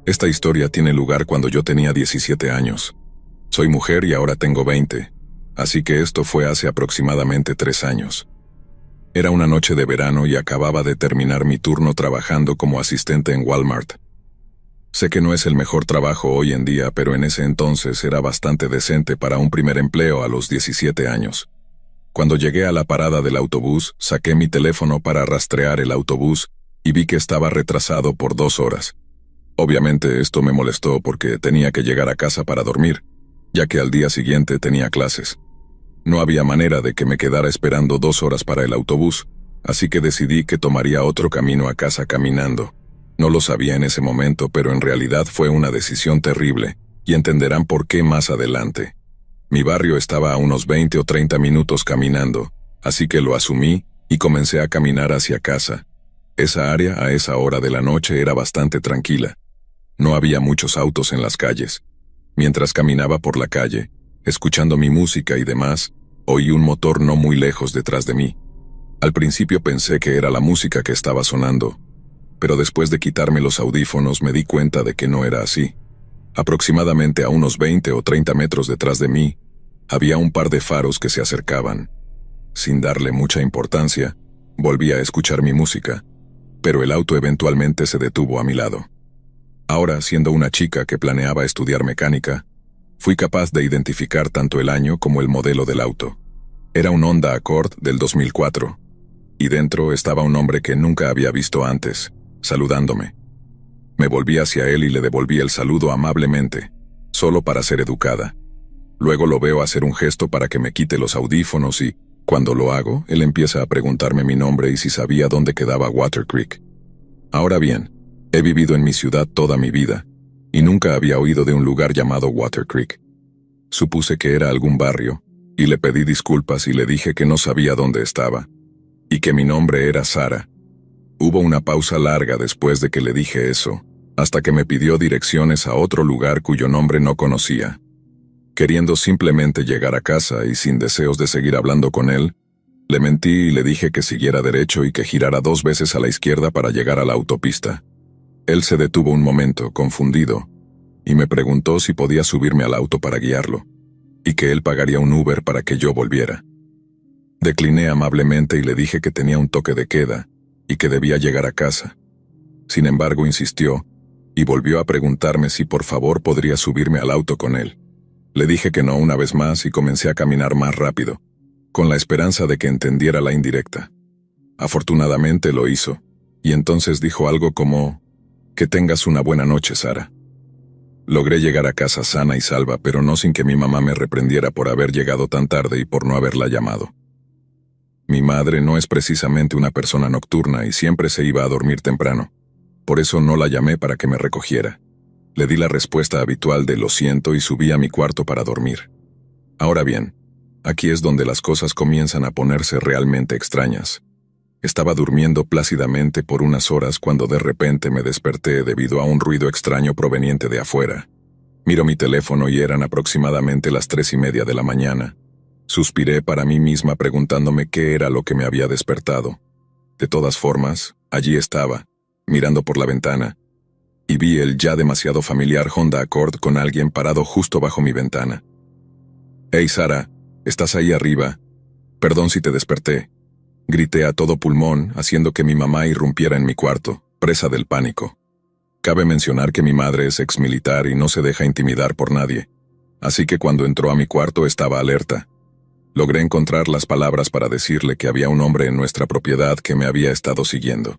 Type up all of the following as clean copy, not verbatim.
Esta historia tiene lugar cuando yo tenía 17 años. Soy mujer y ahora tengo 20, así que esto fue hace aproximadamente 3 años. Era una noche de verano y acababa de terminar mi turno trabajando como asistente en Walmart. Sé que no es el mejor trabajo hoy en día, pero en ese entonces era bastante decente para un primer empleo a los 17 años. Cuando llegué a la parada del autobús, saqué mi teléfono para rastrear el autobús y vi que estaba retrasado por 2 horas. Obviamente esto me molestó porque tenía que llegar a casa para dormir, ya que al día siguiente tenía clases. No había manera de que me quedara esperando 2 horas para el autobús, así que decidí que tomaría otro camino a casa caminando. No lo sabía en ese momento, pero en realidad fue una decisión terrible, y entenderán por qué más adelante. Mi barrio estaba a unos 20 o 30 minutos caminando, así que lo asumí y comencé a caminar hacia casa. Esa área a esa hora de la noche era bastante tranquila. No había muchos autos en las calles. Mientras caminaba por la calle, escuchando mi música y demás, oí un motor no muy lejos detrás de mí. Al principio pensé que era la música que estaba sonando, pero después de quitarme los audífonos me di cuenta de que no era así. Aproximadamente a unos 20 o 30 metros detrás de mí, había un par de faros que se acercaban. Sin darle mucha importancia, volví a escuchar mi música, pero el auto eventualmente se detuvo a mi lado. Ahora, siendo una chica que planeaba estudiar mecánica, fui capaz de identificar tanto el año como el modelo del auto. Era un Honda Accord del 2004, y dentro estaba un hombre que nunca había visto antes, saludándome. Me volví hacia él y le devolví el saludo amablemente, solo para ser educada. Luego lo veo hacer un gesto para que me quite los audífonos y, cuando lo hago, él empieza a preguntarme mi nombre y si sabía dónde quedaba Water Creek. Ahora bien, he vivido en mi ciudad toda mi vida, y nunca había oído de un lugar llamado Water Creek. Supuse que era algún barrio, y le pedí disculpas y le dije que no sabía dónde estaba, y que mi nombre era Sara. Hubo una pausa larga después de que le dije eso, hasta que me pidió direcciones a otro lugar cuyo nombre no conocía. Queriendo simplemente llegar a casa y sin deseos de seguir hablando con él, le mentí y le dije que siguiera derecho y que girara 2 veces a la izquierda para llegar a la autopista. Él se detuvo un momento, confundido, y me preguntó si podía subirme al auto para guiarlo, y que él pagaría un Uber para que yo volviera. Decliné amablemente y le dije que tenía un toque de queda, y que debía llegar a casa. Sin embargo, insistió, y volvió a preguntarme si por favor podría subirme al auto con él. Le dije que no una vez más y comencé a caminar más rápido, con la esperanza de que entendiera la indirecta. Afortunadamente lo hizo, y entonces dijo algo como: «Que tengas una buena noche, Sara». Logré llegar a casa sana y salva, pero no sin que mi mamá me reprendiera por haber llegado tan tarde y por no haberla llamado. Mi madre no es precisamente una persona nocturna y siempre se iba a dormir temprano. Por eso no la llamé para que me recogiera. Le di la respuesta habitual de lo siento y subí a mi cuarto para dormir. Ahora bien, aquí es donde las cosas comienzan a ponerse realmente extrañas. Estaba durmiendo plácidamente por unas horas cuando de repente me desperté debido a un ruido extraño proveniente de afuera. Miro mi teléfono y eran aproximadamente las 3:30 de la mañana. Suspiré para mí misma preguntándome qué era lo que me había despertado. De todas formas, allí estaba, mirando por la ventana, y vi el ya demasiado familiar Honda Accord con alguien parado justo bajo mi ventana. «Hey, Sara, ¿estás ahí arriba? Perdón si te desperté», grité a todo pulmón, haciendo que mi mamá irrumpiera en mi cuarto, presa del pánico. Cabe mencionar que mi madre es exmilitar y no se deja intimidar por nadie, así que cuando entró a mi cuarto estaba alerta. Logré encontrar las palabras para decirle que había un hombre en nuestra propiedad que me había estado siguiendo.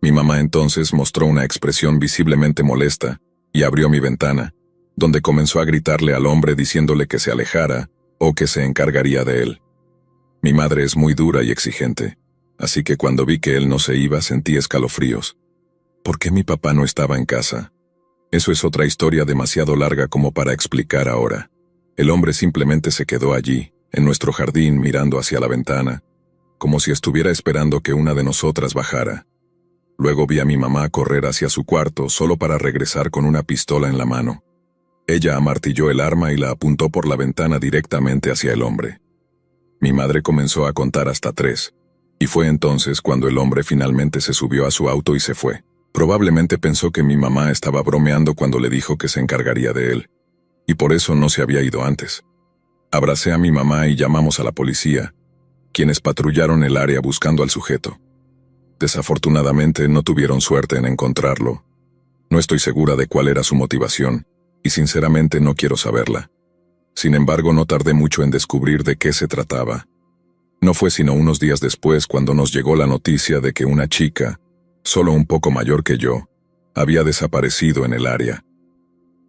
Mi mamá entonces mostró una expresión visiblemente molesta y abrió mi ventana, donde comenzó a gritarle al hombre diciéndole que se alejara o que se encargaría de él. Mi madre es muy dura y exigente, así que cuando vi que él no se iba sentí escalofríos. ¿Por qué mi papá no estaba en casa? Eso es otra historia demasiado larga como para explicar ahora. El hombre simplemente se quedó allí, en nuestro jardín, mirando hacia la ventana, como si estuviera esperando que una de nosotras bajara. Luego vi a mi mamá correr hacia su cuarto solo para regresar con una pistola en la mano. Ella amartilló el arma y la apuntó por la ventana directamente hacia el hombre. Mi madre comenzó a contar hasta 3, y fue entonces cuando el hombre finalmente se subió a su auto y se fue. Probablemente pensó que mi mamá estaba bromeando cuando le dijo que se encargaría de él, y por eso no se había ido antes. Abracé a mi mamá y llamamos a la policía, quienes patrullaron el área buscando al sujeto. Desafortunadamente no tuvieron suerte en encontrarlo. No estoy segura de cuál era su motivación, y sinceramente no quiero saberla. Sin embargo, no tardé mucho en descubrir de qué se trataba. No fue sino unos días después cuando nos llegó la noticia de que una chica, solo un poco mayor que yo, había desaparecido en el área.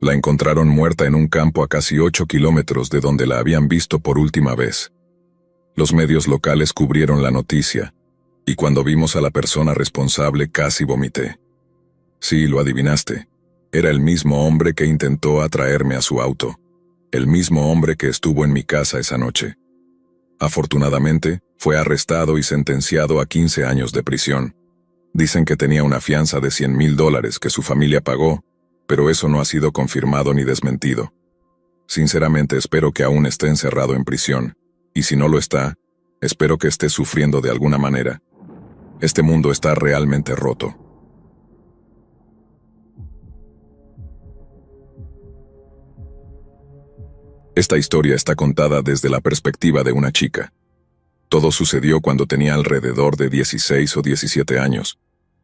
La encontraron muerta en un campo a casi 8 kilómetros de donde la habían visto por última vez. Los medios locales cubrieron la noticia, y cuando vimos a la persona responsable casi vomité. Sí, lo adivinaste. Era el mismo hombre que intentó atraerme a su auto. El mismo hombre que estuvo en mi casa esa noche. Afortunadamente, fue arrestado y sentenciado a 15 años de prisión. Dicen que tenía una fianza de $100,000 que su familia pagó, pero eso no ha sido confirmado ni desmentido. Sinceramente espero que aún esté encerrado en prisión, y si no lo está, espero que esté sufriendo de alguna manera. Este mundo está realmente roto. Esta historia está contada desde la perspectiva de una chica. Todo sucedió cuando tenía alrededor de 16 o 17 años.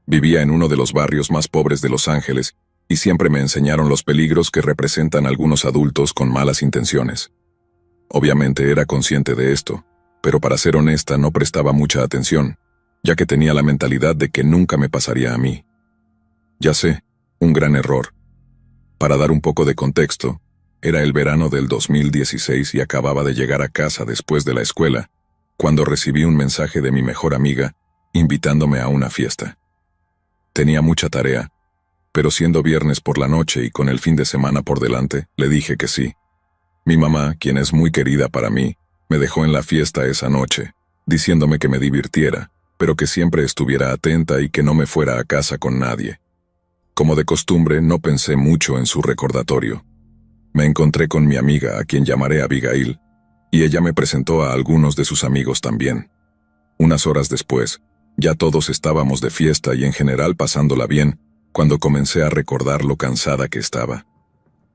Vivía en uno de los barrios más pobres de Los Ángeles y siempre me enseñaron los peligros que representan algunos adultos con malas intenciones. Obviamente era consciente de esto, pero para ser honesta no prestaba mucha atención, ya que tenía la mentalidad de que nunca me pasaría a mí. Ya sé, un gran error. Para dar un poco de contexto, era el verano del 2016 y acababa de llegar a casa después de la escuela, cuando recibí un mensaje de mi mejor amiga, invitándome a una fiesta. Tenía mucha tarea, pero siendo viernes por la noche y con el fin de semana por delante, le dije que sí. Mi mamá, quien es muy querida para mí, me dejó en la fiesta esa noche, diciéndome que me divirtiera, pero que siempre estuviera atenta y que no me fuera a casa con nadie. Como de costumbre, no pensé mucho en su recordatorio. Me encontré con mi amiga, a quien llamaré Abigail, y ella me presentó a algunos de sus amigos también. Unas horas después, ya todos estábamos de fiesta y en general pasándola bien, cuando comencé a recordar lo cansada que estaba.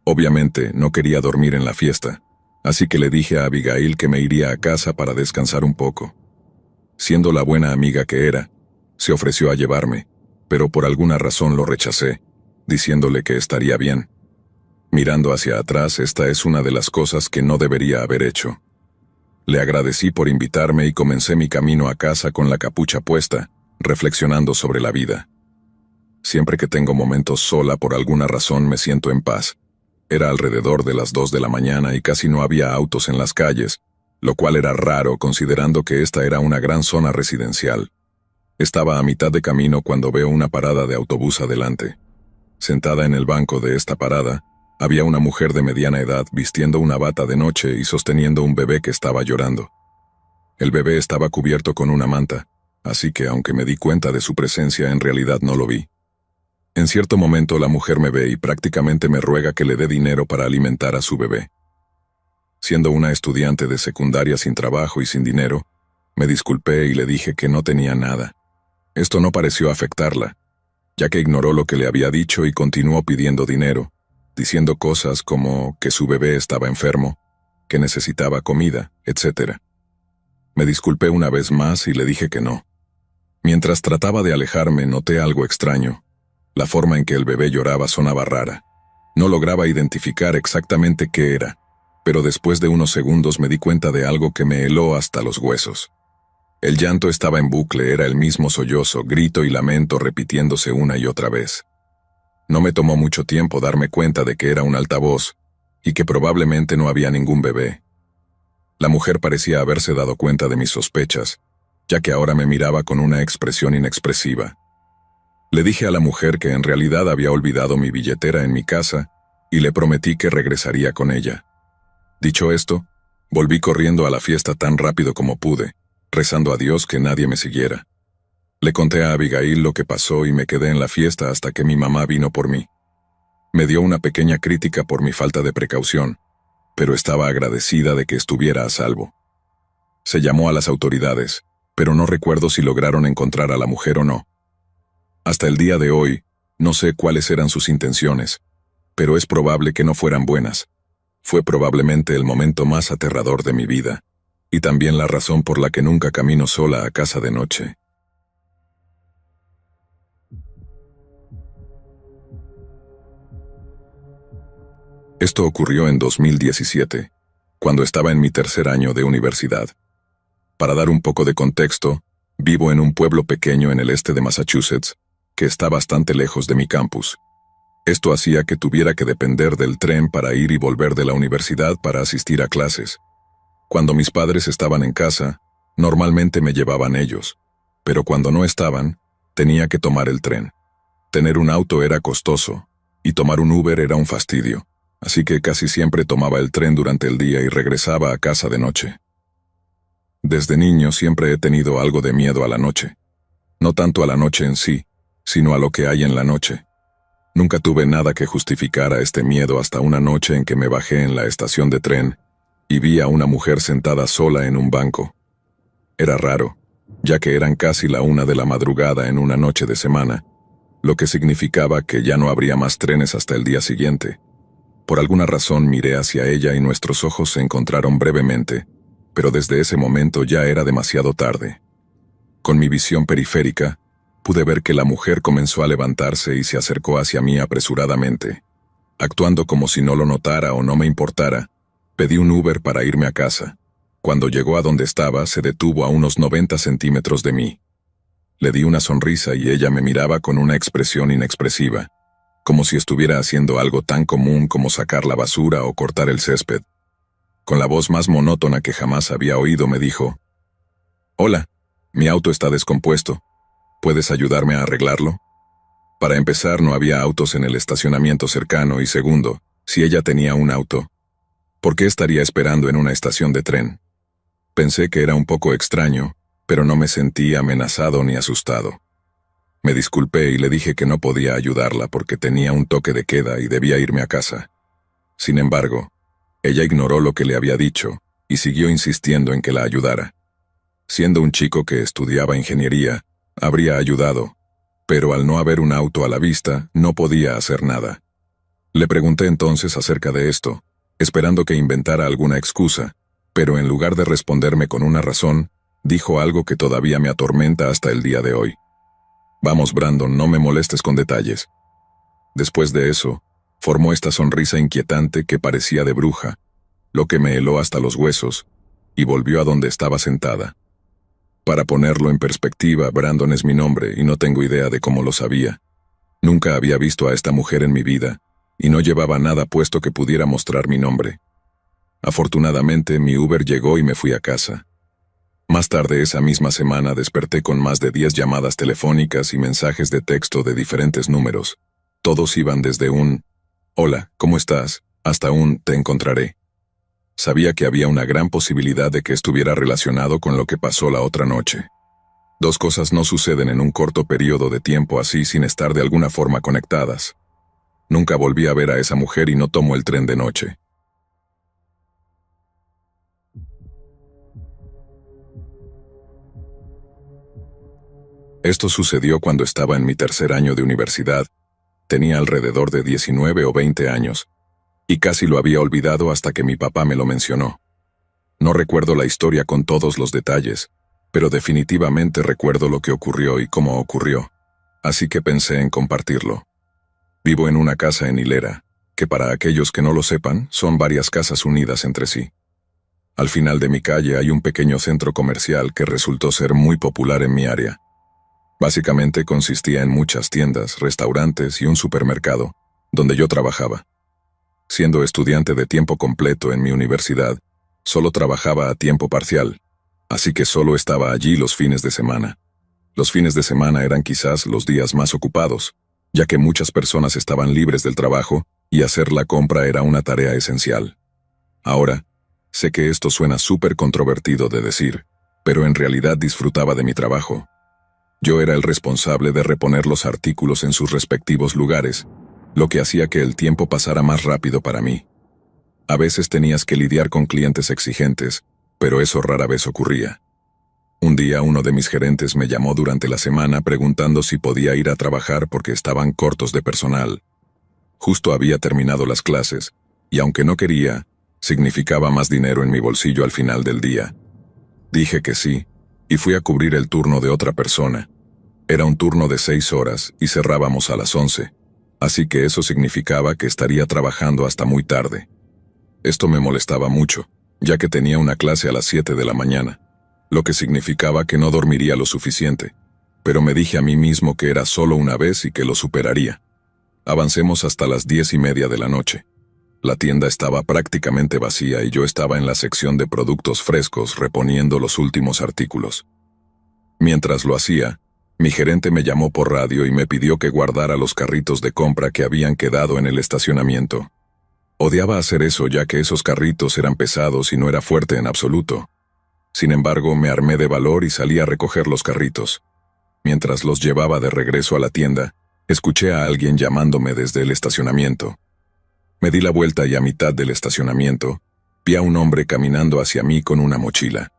Obviamente, no quería dormir en la fiesta, así que le dije a Abigail que me iría a casa para descansar un poco. Siendo la buena amiga que era, se ofreció a llevarme, pero por alguna razón lo rechacé, diciéndole que estaría bien. Mirando hacia atrás, esta es una de las cosas que no debería haber hecho. Le agradecí por invitarme y comencé mi camino a casa con la capucha puesta, reflexionando sobre la vida. Siempre que tengo momentos sola por alguna razón me siento en paz. Era alrededor de las 2 de la mañana y casi no había autos en las calles, lo cual era raro considerando que esta era una gran zona residencial. Estaba a mitad de camino cuando veo una parada de autobús adelante. Sentada en el banco de esta parada, había una mujer de mediana edad vistiendo una bata de noche y sosteniendo un bebé que estaba llorando. El bebé estaba cubierto con una manta, así que aunque me di cuenta de su presencia, en realidad no lo vi. En cierto momento la mujer me ve y prácticamente me ruega que le dé dinero para alimentar a su bebé. Siendo una estudiante de secundaria sin trabajo y sin dinero, me disculpé y le dije que no tenía nada. Esto no pareció afectarla, ya que ignoró lo que le había dicho y continuó pidiendo dinero, diciendo cosas como que su bebé estaba enfermo, que necesitaba comida, etc. Me disculpé una vez más y le dije que no. Mientras trataba de alejarme, noté algo extraño. La forma en que el bebé lloraba sonaba rara. No lograba identificar exactamente qué era, pero después de unos segundos me di cuenta de algo que me heló hasta los huesos. El llanto estaba en bucle, era el mismo sollozo, grito y lamento repitiéndose una y otra vez. No me tomó mucho tiempo darme cuenta de que era un altavoz, y que probablemente no había ningún bebé. La mujer parecía haberse dado cuenta de mis sospechas, ya que ahora me miraba con una expresión inexpresiva. Le dije a la mujer que en realidad había olvidado mi billetera en mi casa, y le prometí que regresaría con ella. Dicho esto, volví corriendo a la fiesta tan rápido como pude, rezando a Dios que nadie me siguiera. Le conté a Abigail lo que pasó y me quedé en la fiesta hasta que mi mamá vino por mí. Me dio una pequeña crítica por mi falta de precaución, pero estaba agradecida de que estuviera a salvo. Se llamó a las autoridades, pero no recuerdo si lograron encontrar a la mujer o no. Hasta el día de hoy, No sé cuáles eran sus intenciones, pero es probable que no fueran buenas. Fue probablemente el momento más aterrador de mi vida, y también la razón por la que nunca camino sola a casa de noche. Esto ocurrió en 2017, cuando estaba en mi tercer año de universidad. Para dar un poco de contexto, vivo en un pueblo pequeño en el este de Massachusetts, que está bastante lejos de mi campus. Esto hacía que tuviera que depender del tren para ir y volver de la universidad para asistir a clases. Cuando mis padres estaban en casa, normalmente me llevaban ellos, pero cuando no estaban, tenía que tomar el tren. Tener un auto era costoso, y tomar un Uber era un fastidio, así que casi siempre tomaba el tren durante el día y regresaba a casa de noche. Desde niño siempre he tenido algo de miedo a la noche. No tanto a la noche en sí, sino a lo que hay en la noche. Nunca tuve nada que justificara este miedo hasta una noche en que me bajé en la estación de tren y vi a una mujer sentada sola en un banco. Era raro, ya que eran casi la 1 de la madrugada en una noche de semana, lo que significaba que ya no habría más trenes hasta el día siguiente. Por alguna razón miré hacia ella y nuestros ojos se encontraron brevemente, pero desde ese momento ya era demasiado tarde. Con mi visión periférica, pude ver que la mujer comenzó a levantarse y se acercó hacia mí apresuradamente. Actuando como si no lo notara o no me importara, pedí un Uber para irme a casa. Cuando llegó a donde estaba, se detuvo a unos 90 centímetros de mí. Le di una sonrisa y ella me miraba con una expresión inexpresiva, como si estuviera haciendo algo tan común como sacar la basura o cortar el césped. Con la voz más monótona que jamás había oído me dijo: «Hola, mi auto está descompuesto. ¿Puedes ayudarme a arreglarlo?». Para empezar, no había autos en el estacionamiento cercano y segundo, si ella tenía un auto, ¿por qué estaría esperando en una estación de tren? Pensé que era un poco extraño, pero no me sentí amenazado ni asustado. Me disculpé y le dije que no podía ayudarla porque tenía un toque de queda y debía irme a casa. Sin embargo, ella ignoró lo que le había dicho y siguió insistiendo en que la ayudara. Siendo un chico que estudiaba ingeniería, habría ayudado, pero al no haber un auto a la vista, no podía hacer nada. Le pregunté entonces acerca de esto, esperando que inventara alguna excusa, pero en lugar de responderme con una razón, dijo algo que todavía me atormenta hasta el día de hoy. «Vamos, Brandon, no me molestes con detalles». Después de eso, formó esta sonrisa inquietante que parecía de bruja, lo que me heló hasta los huesos, y volvió a donde estaba sentada. Para ponerlo en perspectiva, Brandon es mi nombre y no tengo idea de cómo lo sabía. Nunca había visto a esta mujer en mi vida, y no llevaba nada puesto que pudiera mostrar mi nombre. Afortunadamente, mi Uber llegó y me fui a casa. Más tarde esa misma semana desperté con más de 10 llamadas telefónicas y mensajes de texto de diferentes números. Todos iban desde un «Hola, ¿cómo estás?», hasta un «Te encontraré». Sabía que había una gran posibilidad de que estuviera relacionado con lo que pasó la otra noche. Dos cosas no suceden en un corto periodo de tiempo así sin estar de alguna forma conectadas. Nunca volví a ver a esa mujer y no tomo el tren de noche. Esto sucedió cuando estaba en mi tercer año de universidad. Tenía alrededor de 19 o 20 años, y casi lo había olvidado hasta que mi papá me lo mencionó. No recuerdo la historia con todos los detalles, pero definitivamente recuerdo lo que ocurrió y cómo ocurrió, así que pensé en compartirlo. Vivo en una casa en hilera, que para aquellos que no lo sepan, son varias casas unidas entre sí. Al final de mi calle hay un pequeño centro comercial que resultó ser muy popular en mi área. Básicamente consistía en muchas tiendas, restaurantes y un supermercado, donde yo trabajaba. Siendo estudiante de tiempo completo en mi universidad, solo trabajaba a tiempo parcial, así que solo estaba allí los fines de semana. Los fines de semana eran quizás los días más ocupados, ya que muchas personas estaban libres del trabajo y hacer la compra era una tarea esencial. Ahora, sé que esto suena súper controvertido de decir, pero en realidad disfrutaba de mi trabajo. Yo era el responsable de reponer los artículos en sus respectivos lugares, lo que hacía que el tiempo pasara más rápido para mí. A veces tenías que lidiar con clientes exigentes, pero eso rara vez ocurría. Un día uno de mis gerentes me llamó durante la semana preguntando si podía ir a trabajar porque estaban cortos de personal. Justo había terminado las clases, y aunque no quería, significaba más dinero en mi bolsillo al final del día. Dije que sí, y fui a cubrir el turno de otra persona. Era un turno de 6 horas y cerrábamos a las 11, así que eso significaba que estaría trabajando hasta muy tarde. Esto me molestaba mucho, ya que tenía una clase a las 7 de la mañana, lo que significaba que no dormiría lo suficiente, pero me dije a mí mismo que era solo una vez y que lo superaría. Avancemos hasta las 10:30 de la noche. La tienda estaba prácticamente vacía y yo estaba en la sección de productos frescos reponiendo los últimos artículos. Mientras lo hacía, mi gerente me llamó por radio y me pidió que guardara los carritos de compra que habían quedado en el estacionamiento. Odiaba hacer eso ya que esos carritos eran pesados y no era fuerte en absoluto. Sin embargo, me armé de valor y salí a recoger los carritos. Mientras los llevaba de regreso a la tienda, escuché a alguien llamándome desde el estacionamiento. Me di la vuelta y a mitad del estacionamiento, vi a un hombre caminando hacia mí con una mochila.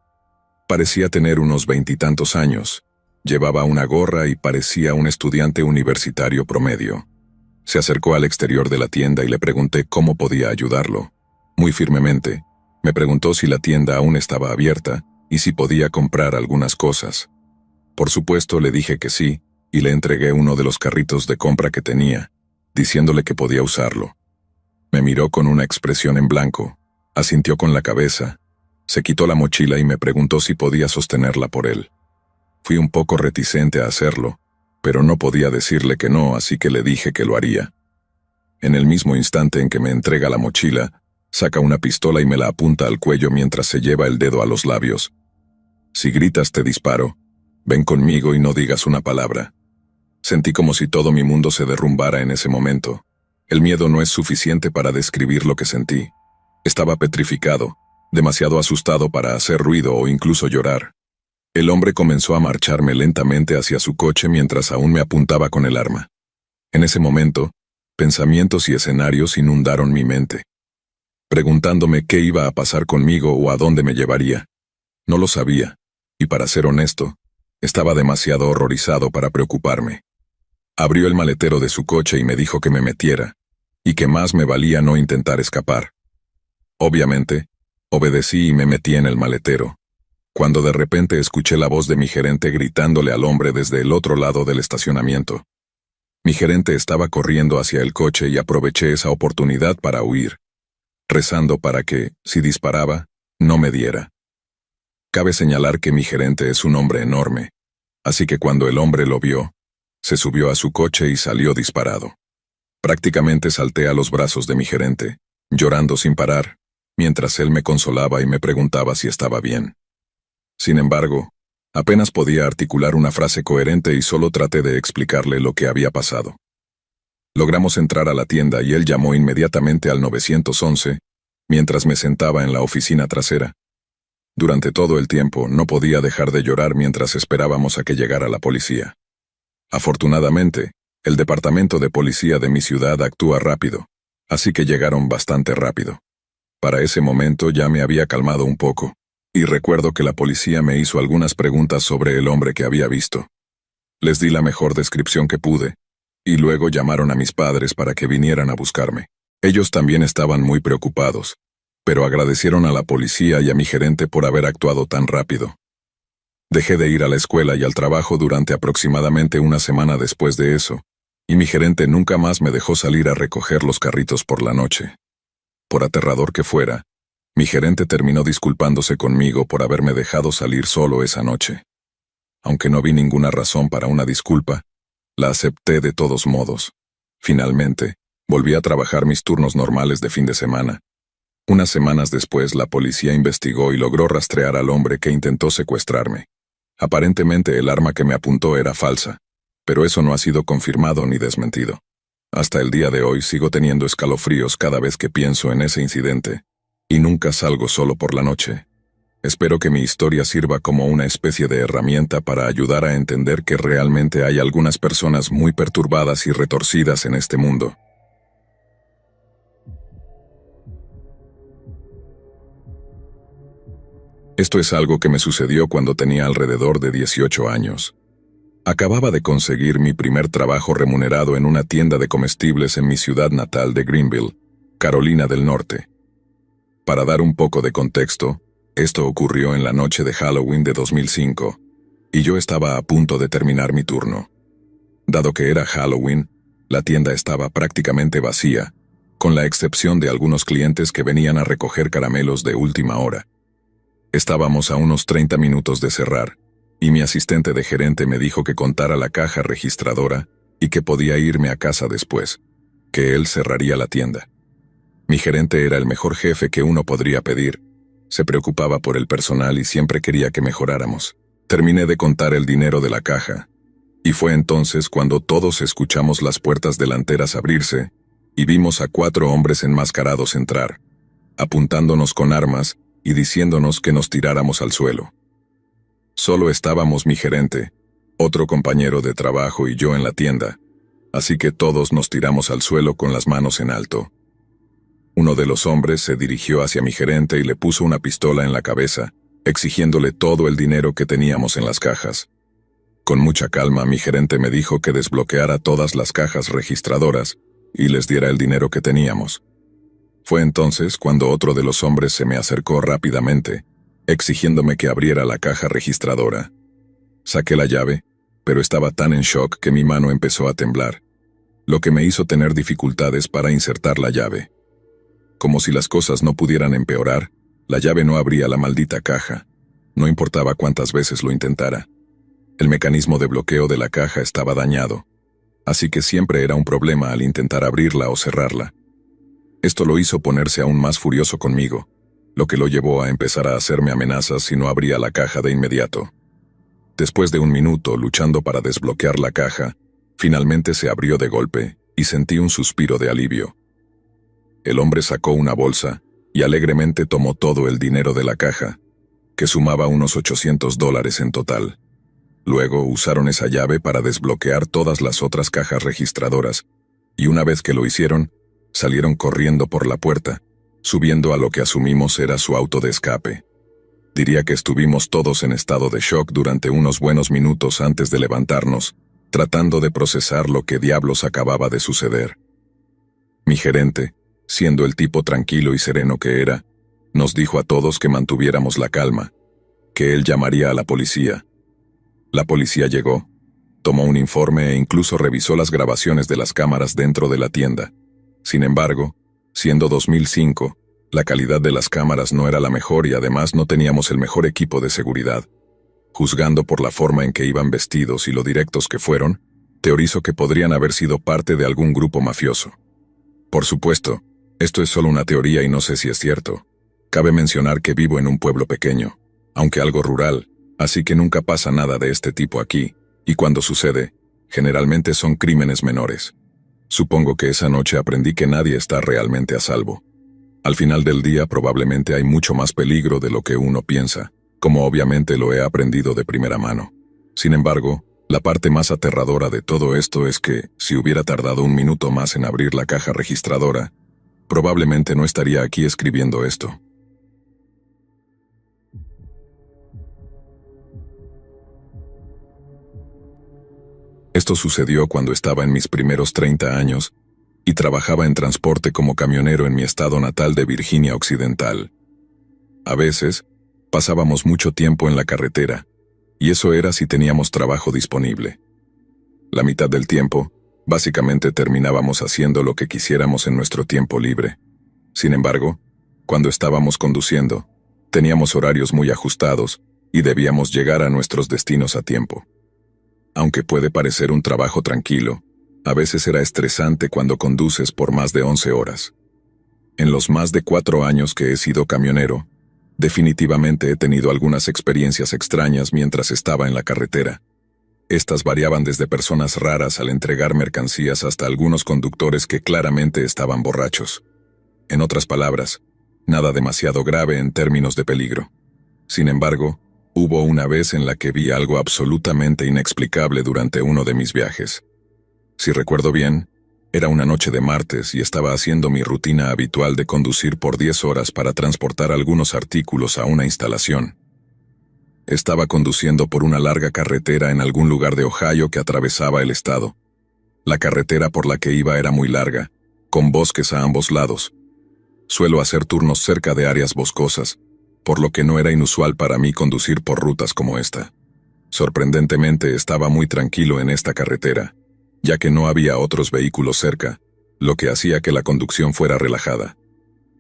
Parecía tener unos 20 años. Llevaba una gorra y parecía un estudiante universitario promedio. Se acercó al exterior de la tienda y le pregunté cómo podía ayudarlo. Muy firmemente, me preguntó si la tienda aún estaba abierta y si podía comprar algunas cosas. Por supuesto, le dije que sí, y le entregué uno de los carritos de compra que tenía, diciéndole que podía usarlo. Me miró con una expresión en blanco, asintió con la cabeza, se quitó la mochila y me preguntó si podía sostenerla por él. Fui un poco reticente a hacerlo, pero no podía decirle que no, así que le dije que lo haría. En el mismo instante en que me entrega la mochila, saca una pistola y me la apunta al cuello mientras se lleva el dedo a los labios. Si gritas te disparo. Ven conmigo y no digas una palabra. Sentí como si todo mi mundo se derrumbara en ese momento. El miedo no es suficiente para describir lo que sentí. Estaba petrificado, demasiado asustado para hacer ruido o incluso llorar. El hombre comenzó a marcharme lentamente hacia su coche mientras aún me apuntaba con el arma. En ese momento, pensamientos y escenarios inundaron mi mente, preguntándome qué iba a pasar conmigo o a dónde me llevaría. No lo sabía, y para ser honesto, estaba demasiado horrorizado para preocuparme. Abrió el maletero de su coche y me dijo que me metiera, y que más me valía no intentar escapar. Obviamente, obedecí y me metí en el maletero, cuando de repente escuché la voz de mi gerente gritándole al hombre desde el otro lado del estacionamiento. Mi gerente estaba corriendo hacia el coche y aproveché esa oportunidad para huir, rezando para que, si disparaba, no me diera. Cabe señalar que mi gerente es un hombre enorme, así que cuando el hombre lo vio, se subió a su coche y salió disparado. Prácticamente salté a los brazos de mi gerente, llorando sin parar, mientras él me consolaba y me preguntaba si estaba bien. Sin embargo, apenas podía articular una frase coherente y solo traté de explicarle lo que había pasado. Logramos entrar a la tienda y él llamó inmediatamente al 911, mientras me sentaba en la oficina trasera. Durante todo el tiempo no podía dejar de llorar mientras esperábamos a que llegara la policía. Afortunadamente, el departamento de policía de mi ciudad actúa rápido, así que llegaron bastante rápido. Para ese momento ya me había calmado un poco, y recuerdo que la policía me hizo algunas preguntas sobre el hombre que había visto. Les di la mejor descripción que pude, y luego llamaron a mis padres para que vinieran a buscarme. Ellos también estaban muy preocupados, pero agradecieron a la policía y a mi gerente por haber actuado tan rápido. Dejé de ir a la escuela y al trabajo durante aproximadamente una semana después de eso, y mi gerente nunca más me dejó salir a recoger los carritos por la noche. Por aterrador que fuera, mi gerente terminó disculpándose conmigo por haberme dejado salir solo esa noche. Aunque no vi ninguna razón para una disculpa, la acepté de todos modos. Finalmente, volví a trabajar mis turnos normales de fin de semana. Unas semanas después, la policía investigó y logró rastrear al hombre que intentó secuestrarme. Aparentemente el arma que me apuntó era falsa, pero eso no ha sido confirmado ni desmentido. Hasta el día de hoy sigo teniendo escalofríos cada vez que pienso en ese incidente, y nunca salgo solo por la noche. Espero que mi historia sirva como una especie de herramienta para ayudar a entender que realmente hay algunas personas muy perturbadas y retorcidas en este mundo. Esto es algo que me sucedió cuando tenía alrededor de 18 años. Acababa de conseguir mi primer trabajo remunerado en una tienda de comestibles en mi ciudad natal de Greenville, Carolina del Norte. Para dar un poco de contexto, esto ocurrió en la noche de Halloween de 2005, y yo estaba a punto de terminar mi turno. Dado que era Halloween, la tienda estaba prácticamente vacía, con la excepción de algunos clientes que venían a recoger caramelos de última hora. Estábamos a unos 30 minutos de cerrar, y mi asistente de gerente me dijo que contara la caja registradora y que podía irme a casa después, que él cerraría la tienda. Mi gerente era el mejor jefe que uno podría pedir. Se preocupaba por el personal y siempre quería que mejoráramos. Terminé de contar el dinero de la caja, y fue entonces cuando todos escuchamos las puertas delanteras abrirse y vimos a 4 hombres enmascarados entrar, apuntándonos con armas y diciéndonos que nos tiráramos al suelo. Solo estábamos mi gerente, otro compañero de trabajo y yo en la tienda, así que todos nos tiramos al suelo con las manos en alto. Uno de los hombres se dirigió hacia mi gerente y le puso una pistola en la cabeza, exigiéndole todo el dinero que teníamos en las cajas. Con mucha calma, mi gerente me dijo que desbloqueara todas las cajas registradoras y les diera el dinero que teníamos. Fue entonces cuando otro de los hombres se me acercó rápidamente, exigiéndome que abriera la caja registradora. Saqué la llave, pero estaba tan en shock que mi mano empezó a temblar, lo que me hizo tener dificultades para insertar la llave. Como si las cosas no pudieran empeorar, la llave no abría la maldita caja, no importaba cuántas veces lo intentara. El mecanismo de bloqueo de la caja estaba dañado, así que siempre era un problema al intentar abrirla o cerrarla. Esto lo hizo ponerse aún más furioso conmigo, lo que lo llevó a empezar a hacerme amenazas si no abría la caja de inmediato. Después de un minuto luchando para desbloquear la caja, finalmente se abrió de golpe y sentí un suspiro de alivio. El hombre sacó una bolsa y alegremente tomó todo el dinero de la caja, que sumaba unos $800 en total. Luego usaron esa llave para desbloquear todas las otras cajas registradoras, y una vez que lo hicieron, salieron corriendo por la puerta, subiendo a lo que asumimos era su auto de escape. Diría que estuvimos todos en estado de shock durante unos buenos minutos antes de levantarnos, tratando de procesar lo que diablos acababa de suceder. Mi gerente, siendo el tipo tranquilo y sereno que era, nos dijo a todos que mantuviéramos la calma, que él llamaría a la policía. La policía llegó, tomó un informe e incluso revisó las grabaciones de las cámaras dentro de la tienda. Sin embargo, siendo 2005, la calidad de las cámaras no era la mejor y además no teníamos el mejor equipo de seguridad. Juzgando por la forma en que iban vestidos y lo directos que fueron, teorizo que podrían haber sido parte de algún grupo mafioso. Por supuesto, esto es solo una teoría y no sé si es cierto. Cabe mencionar que vivo en un pueblo pequeño, aunque algo rural, así que nunca pasa nada de este tipo aquí, y cuando sucede, generalmente son crímenes menores. Supongo que esa noche aprendí que nadie está realmente a salvo. Al final del día probablemente hay mucho más peligro de lo que uno piensa, como obviamente lo he aprendido de primera mano. Sin embargo, la parte más aterradora de todo esto es que, si hubiera tardado un minuto más en abrir la caja registradora, probablemente no estaría aquí escribiendo esto. Esto sucedió cuando estaba en mis primeros 30 años y trabajaba en transporte como camionero en mi estado natal de Virginia Occidental. A veces, pasábamos mucho tiempo en la carretera, y eso era si teníamos trabajo disponible. La mitad del tiempo, básicamente terminábamos haciendo lo que quisiéramos en nuestro tiempo libre. Sin embargo, cuando estábamos conduciendo, teníamos horarios muy ajustados y debíamos llegar a nuestros destinos a tiempo. Aunque puede parecer un trabajo tranquilo, a veces era estresante cuando conduces por más de 11 horas. En los más de 4 años que he sido camionero, definitivamente he tenido algunas experiencias extrañas mientras estaba en la carretera. Estas variaban desde personas raras al entregar mercancías hasta algunos conductores que claramente estaban borrachos. En otras palabras, nada demasiado grave en términos de peligro. Sin embargo, hubo una vez en la que vi algo absolutamente inexplicable durante uno de mis viajes. Si recuerdo bien, era una noche de martes y estaba haciendo mi rutina habitual de conducir por 10 horas para transportar algunos artículos a una instalación. Estaba conduciendo por una larga carretera en algún lugar de Ohio que atravesaba el estado. La carretera por la que iba era muy larga, con bosques a ambos lados. Suelo hacer turnos cerca de áreas boscosas, por lo que no era inusual para mí conducir por rutas como esta. Sorprendentemente estaba muy tranquilo en esta carretera, ya que no había otros vehículos cerca, lo que hacía que la conducción fuera relajada.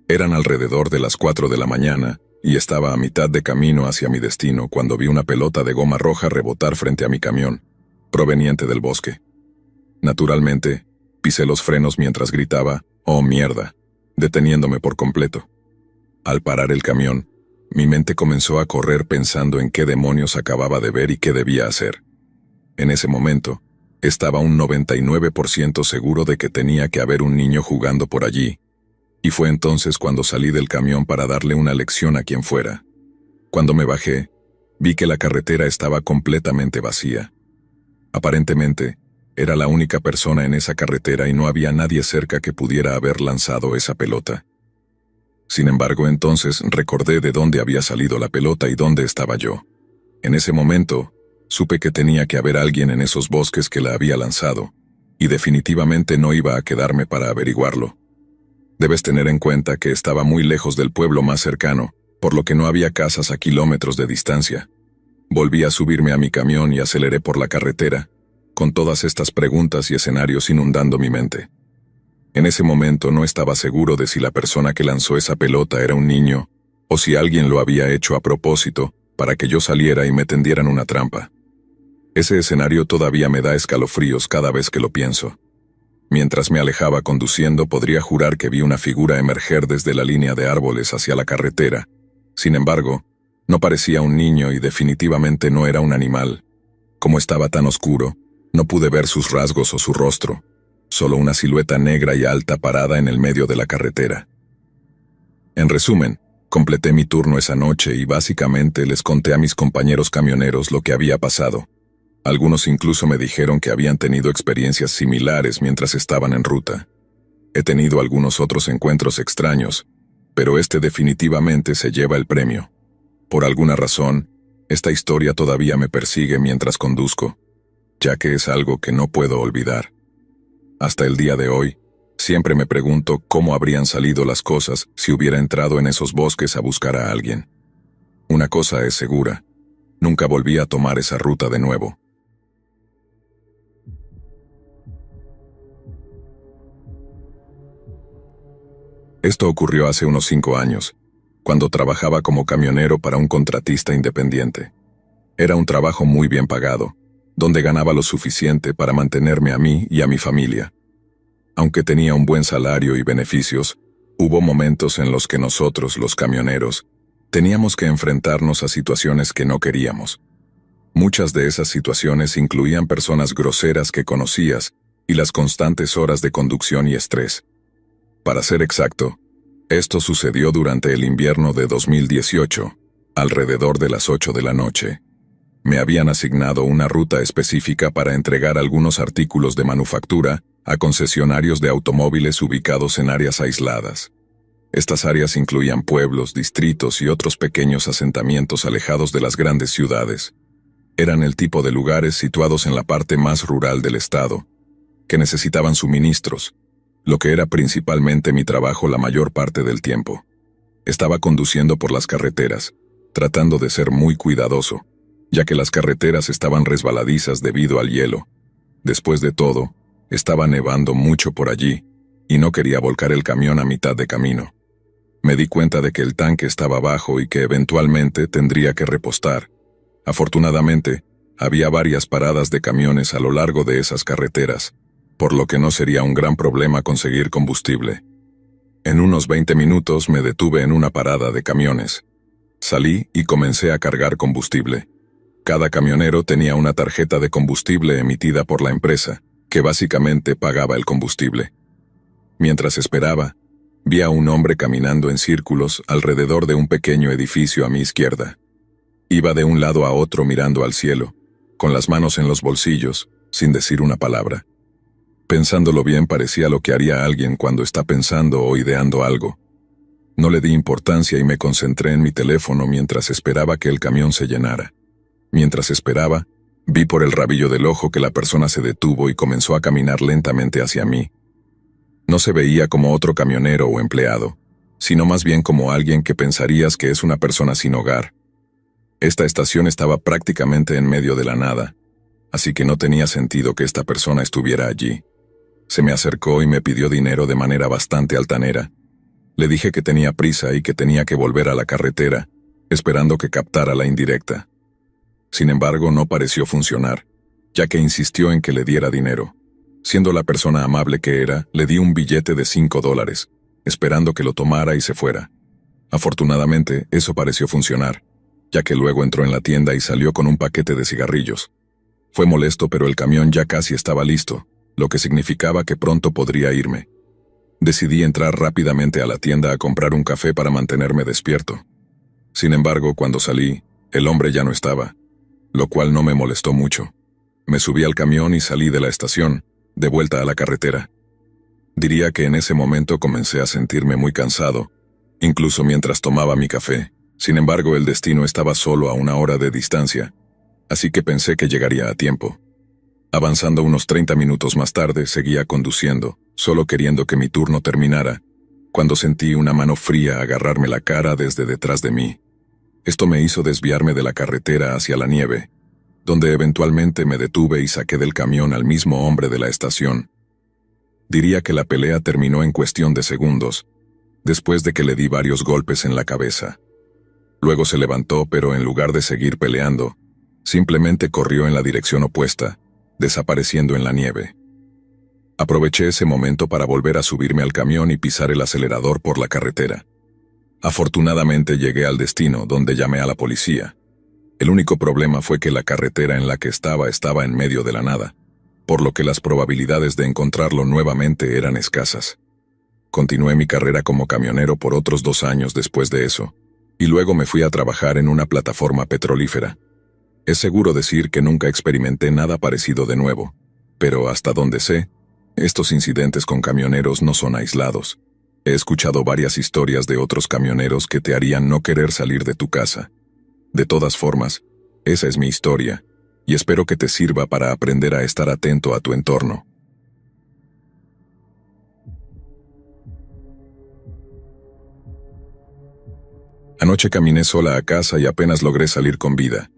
Eran alrededor de las 4 de la mañana, y estaba a mitad de camino hacia mi destino cuando vi una pelota de goma roja rebotar frente a mi camión, proveniente del bosque. Naturalmente, pisé los frenos mientras gritaba, «¡Oh, mierda!», deteniéndome por completo. Al parar el camión, mi mente comenzó a correr pensando en qué demonios acababa de ver y qué debía hacer. En ese momento, estaba un 99% seguro de que tenía que haber un niño jugando por allí, y fue entonces cuando salí del camión para darle una lección a quien fuera. Cuando me bajé, vi que la carretera estaba completamente vacía. Aparentemente, era la única persona en esa carretera y no había nadie cerca que pudiera haber lanzado esa pelota. Sin embargo, entonces recordé de dónde había salido la pelota y dónde estaba yo. En ese momento, supe que tenía que haber alguien en esos bosques que la había lanzado, y definitivamente no iba a quedarme para averiguarlo. Debes tener en cuenta que estaba muy lejos del pueblo más cercano, por lo que no había casas a kilómetros de distancia. Volví a subirme a mi camión y aceleré por la carretera, con todas estas preguntas y escenarios inundando mi mente. En ese momento no estaba seguro de si la persona que lanzó esa pelota era un niño, o si alguien lo había hecho a propósito, para que yo saliera y me tendieran una trampa. Ese escenario todavía me da escalofríos cada vez que lo pienso. Mientras me alejaba conduciendo, podría jurar que vi una figura emerger desde la línea de árboles hacia la carretera. Sin embargo, no parecía un niño y definitivamente no era un animal. Como estaba tan oscuro, no pude ver sus rasgos o su rostro, solo una silueta negra y alta parada en el medio de la carretera. En resumen, completé mi turno esa noche y básicamente les conté a mis compañeros camioneros lo que había pasado. Algunos incluso me dijeron que habían tenido experiencias similares mientras estaban en ruta. He tenido algunos otros encuentros extraños, pero este definitivamente se lleva el premio. Por alguna razón, esta historia todavía me persigue mientras conduzco, ya que es algo que no puedo olvidar. Hasta el día de hoy, siempre me pregunto cómo habrían salido las cosas si hubiera entrado en esos bosques a buscar a alguien. Una cosa es segura, nunca volví a tomar esa ruta de nuevo. Esto ocurrió hace unos 5 años, cuando trabajaba como camionero para un contratista independiente. Era un trabajo muy bien pagado, donde ganaba lo suficiente para mantenerme a mí y a mi familia. Aunque tenía un buen salario y beneficios, hubo momentos en los que nosotros, los camioneros, teníamos que enfrentarnos a situaciones que no queríamos. Muchas de esas situaciones incluían personas groseras que conocías y las constantes horas de conducción y estrés. Para ser exacto, esto sucedió durante el invierno de 2018, alrededor de las 8 de la noche. Me habían asignado una ruta específica para entregar algunos artículos de manufactura a concesionarios de automóviles ubicados en áreas aisladas. Estas áreas incluían pueblos, distritos y otros pequeños asentamientos alejados de las grandes ciudades. Eran el tipo de lugares situados en la parte más rural del estado, que necesitaban suministros, lo que era principalmente mi trabajo la mayor parte del tiempo. Estaba conduciendo por las carreteras, tratando de ser muy cuidadoso, ya que las carreteras estaban resbaladizas debido al hielo. Después de todo, estaba nevando mucho por allí, y no quería volcar el camión a mitad de camino. Me di cuenta de que el tanque estaba bajo y que eventualmente tendría que repostar. Afortunadamente, había varias paradas de camiones a lo largo de esas carreteras, por lo que no sería un gran problema conseguir combustible. En unos 20 minutos me detuve en una parada de camiones. Salí y comencé a cargar combustible. Cada camionero tenía una tarjeta de combustible emitida por la empresa, que básicamente pagaba el combustible. Mientras esperaba, vi a un hombre caminando en círculos alrededor de un pequeño edificio a mi izquierda. Iba de un lado a otro mirando al cielo, con las manos en los bolsillos, sin decir una palabra. Pensándolo bien, parecía lo que haría alguien cuando está pensando o ideando algo. No le di importancia y me concentré en mi teléfono mientras esperaba que el camión se llenara. Mientras esperaba, vi por el rabillo del ojo que la persona se detuvo y comenzó a caminar lentamente hacia mí. No se veía como otro camionero o empleado, sino más bien como alguien que pensarías que es una persona sin hogar. Esta estación estaba prácticamente en medio de la nada, así que no tenía sentido que esta persona estuviera allí. Se me acercó y me pidió dinero de manera bastante altanera. Le dije que tenía prisa y que tenía que volver a la carretera, esperando que captara la indirecta. Sin embargo, no pareció funcionar, ya que insistió en que le diera dinero. Siendo la persona amable que era, le di un billete de $5, esperando que lo tomara y se fuera. Afortunadamente, eso pareció funcionar, ya que luego entró en la tienda y salió con un paquete de cigarrillos. Fue molesto, pero el camión ya casi estaba listo, lo que significaba que pronto podría irme. Decidí entrar rápidamente a la tienda a comprar un café para mantenerme despierto. Sin embargo, cuando salí, el hombre ya no estaba, lo cual no me molestó mucho. Me subí al camión y salí de la estación, de vuelta a la carretera. Diría que en ese momento comencé a sentirme muy cansado, incluso mientras tomaba mi café. Sin embargo, el destino estaba solo a 1 hora de distancia, así que pensé que llegaría a tiempo. Avanzando unos 30 minutos más tarde, seguía conduciendo, solo queriendo que mi turno terminara, cuando sentí una mano fría agarrarme la cara desde detrás de mí. Esto me hizo desviarme de la carretera hacia la nieve, donde eventualmente me detuve y saqué del camión al mismo hombre de la estación. Diría que la pelea terminó en cuestión de segundos, después de que le di varios golpes en la cabeza. Luego se levantó, pero en lugar de seguir peleando, simplemente corrió en la dirección opuesta, desapareciendo en la nieve. Aproveché ese momento para volver a subirme al camión y pisar el acelerador por la carretera. Afortunadamente llegué al destino, donde llamé a la policía. El único problema fue que la carretera en la que estaba en medio de la nada, por lo que las probabilidades de encontrarlo nuevamente eran escasas. Continué mi carrera como camionero por otros 2 años después de eso, y luego me fui a trabajar en una plataforma petrolífera. Es seguro decir que nunca experimenté nada parecido de nuevo, pero hasta donde sé, estos incidentes con camioneros no son aislados. He escuchado varias historias de otros camioneros que te harían no querer salir de tu casa. De todas formas, esa es mi historia, y espero que te sirva para aprender a estar atento a tu entorno. Anoche caminé sola a casa y apenas logré salir con vida.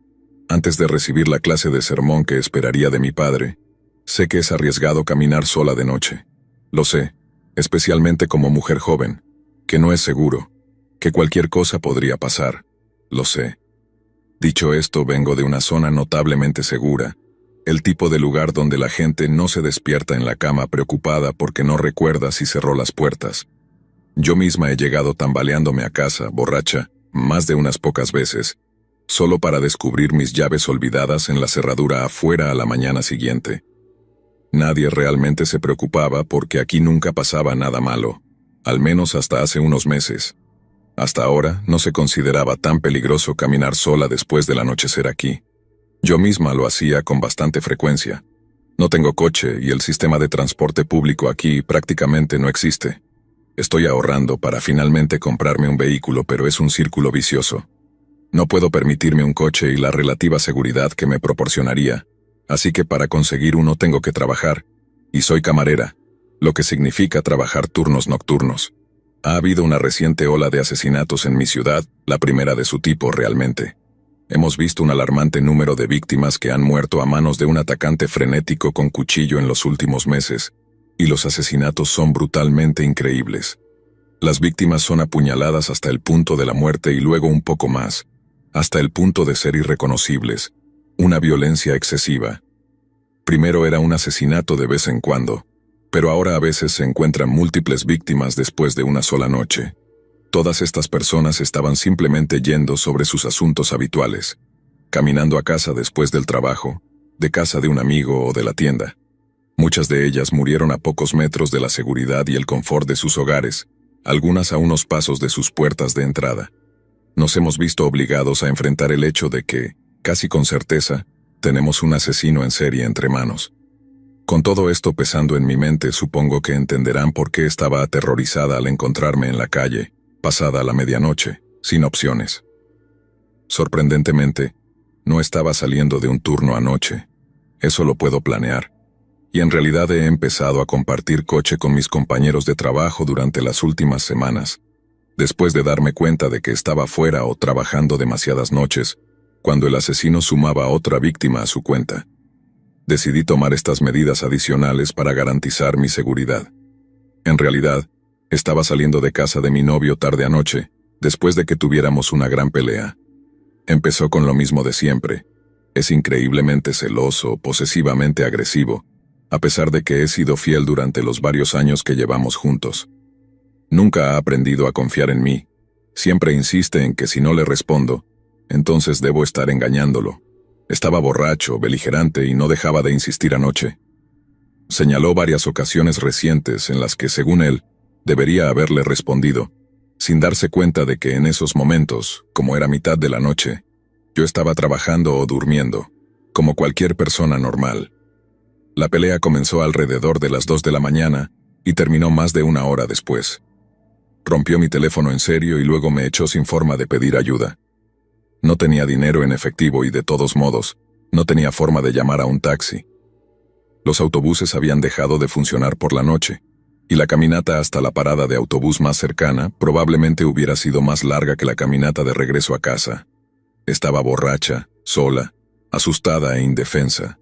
Antes de recibir la clase de sermón que esperaría de mi padre, sé que es arriesgado caminar sola de noche. Lo sé, especialmente como mujer joven, que no es seguro, que cualquier cosa podría pasar. Lo sé. Dicho esto, vengo de una zona notablemente segura, el tipo de lugar donde la gente no se despierta en la cama preocupada porque no recuerda si cerró las puertas. Yo misma he llegado tambaleándome a casa, borracha, más de unas pocas veces, solo para descubrir mis llaves olvidadas en la cerradura afuera a la mañana siguiente. Nadie realmente se preocupaba porque aquí nunca pasaba nada malo, al menos hasta hace unos meses. Hasta ahora no se consideraba tan peligroso caminar sola después del anochecer aquí. Yo misma lo hacía con bastante frecuencia. No tengo coche y el sistema de transporte público aquí prácticamente no existe. Estoy ahorrando para finalmente comprarme un vehículo, pero es un círculo vicioso. No puedo permitirme un coche y la relativa seguridad que me proporcionaría, así que para conseguir uno tengo que trabajar, y soy camarera, lo que significa trabajar turnos nocturnos. Ha habido una reciente ola de asesinatos en mi ciudad, la primera de su tipo realmente. Hemos visto un alarmante número de víctimas que han muerto a manos de un atacante frenético con cuchillo en los últimos meses, y los asesinatos son brutalmente increíbles. Las víctimas son apuñaladas hasta el punto de la muerte y luego un poco más, hasta el punto de ser irreconocibles, una violencia excesiva. Primero era un asesinato de vez en cuando, pero ahora a veces se encuentran múltiples víctimas después de una sola noche. Todas estas personas estaban simplemente yendo sobre sus asuntos habituales, caminando a casa después del trabajo, de casa de un amigo o de la tienda. Muchas de ellas murieron a pocos metros de la seguridad y el confort de sus hogares, algunas a unos pasos de sus puertas de entrada. Nos hemos visto obligados a enfrentar el hecho de que, casi con certeza, tenemos un asesino en serie entre manos. Con todo esto pesando en mi mente, supongo que entenderán por qué estaba aterrorizada al encontrarme en la calle, pasada la medianoche, sin opciones. Sorprendentemente, no estaba saliendo de un turno anoche. Eso lo puedo planear. Y en realidad he empezado a compartir coche con mis compañeros de trabajo durante las últimas semanas, después de darme cuenta de que estaba fuera o trabajando demasiadas noches, cuando el asesino sumaba otra víctima a su cuenta. Decidí tomar estas medidas adicionales para garantizar mi seguridad. En realidad, estaba saliendo de casa de mi novio tarde anoche, después de que tuviéramos una gran pelea. Empezó con lo mismo de siempre. Es increíblemente celoso, posesivamente agresivo, a pesar de que he sido fiel durante los varios años que llevamos juntos. Nunca ha aprendido a confiar en mí. Siempre insiste en que si no le respondo, entonces debo estar engañándolo. Estaba borracho, beligerante y no dejaba de insistir anoche. Señaló varias ocasiones recientes en las que, según él, debería haberle respondido, sin darse cuenta de que en esos momentos, como era mitad de la noche, yo estaba trabajando o durmiendo, como cualquier persona normal. La pelea comenzó alrededor de las 2 de la mañana y terminó más de una hora después. Rompió mi teléfono en serio y luego me echó sin forma de pedir ayuda. No tenía dinero en efectivo y de todos modos, no tenía forma de llamar a un taxi. Los autobuses habían dejado de funcionar por la noche, y la caminata hasta la parada de autobús más cercana probablemente hubiera sido más larga que la caminata de regreso a casa. Estaba borracha, sola, asustada e indefensa.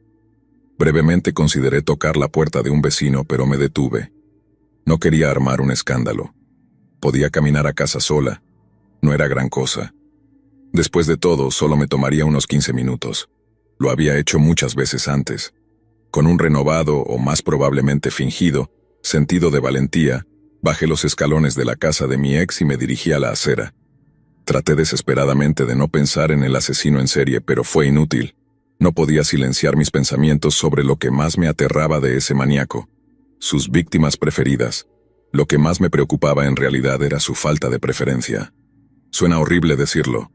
Brevemente consideré tocar la puerta de un vecino, pero me detuve. No quería armar un escándalo. Podía caminar a casa sola. No era gran cosa. Después de todo, solo me tomaría unos 15 minutos. Lo había hecho muchas veces antes. Con un renovado, o más probablemente fingido, sentido de valentía, bajé los escalones de la casa de mi ex y me dirigí a la acera. Traté desesperadamente de no pensar en el asesino en serie, pero fue inútil. No podía silenciar mis pensamientos sobre lo que más me aterraba de ese maníaco, sus víctimas preferidas. Lo que más me preocupaba en realidad era su falta de preferencia. Suena horrible decirlo,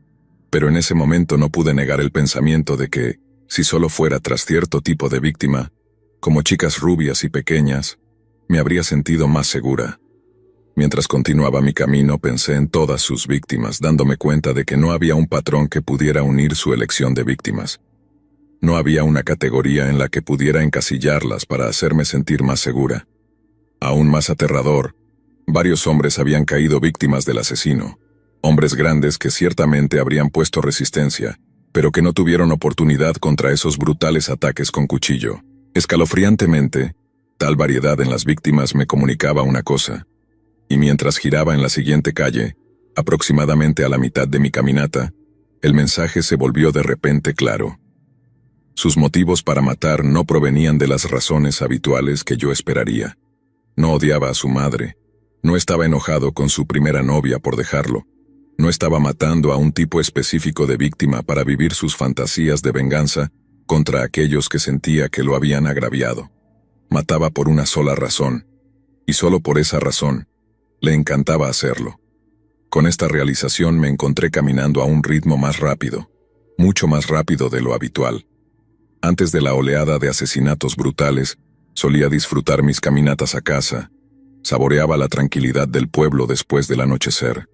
pero en ese momento no pude negar el pensamiento de que, si solo fuera tras cierto tipo de víctima, como chicas rubias y pequeñas, me habría sentido más segura. Mientras continuaba mi camino pensé en todas sus víctimas, dándome cuenta de que no había un patrón que pudiera unir su elección de víctimas. No había una categoría en la que pudiera encasillarlas para hacerme sentir más segura. Aún más aterrador, varios hombres habían caído víctimas del asesino. Hombres grandes que ciertamente habrían puesto resistencia, pero que no tuvieron oportunidad contra esos brutales ataques con cuchillo. Escalofriantemente, tal variedad en las víctimas me comunicaba una cosa, y mientras giraba en la siguiente calle, aproximadamente a la mitad de mi caminata, el mensaje se volvió de repente claro. Sus motivos para matar no provenían de las razones habituales que yo esperaría. No odiaba a su madre, no estaba enojado con su primera novia por dejarlo, no estaba matando a un tipo específico de víctima para vivir sus fantasías de venganza contra aquellos que sentía que lo habían agraviado. Mataba por una sola razón, y solo por esa razón, le encantaba hacerlo. Con esta realización me encontré caminando a un ritmo más rápido, mucho más rápido de lo habitual. Antes de la oleada de asesinatos brutales, solía disfrutar mis caminatas a casa, saboreaba la tranquilidad del pueblo después del anochecer.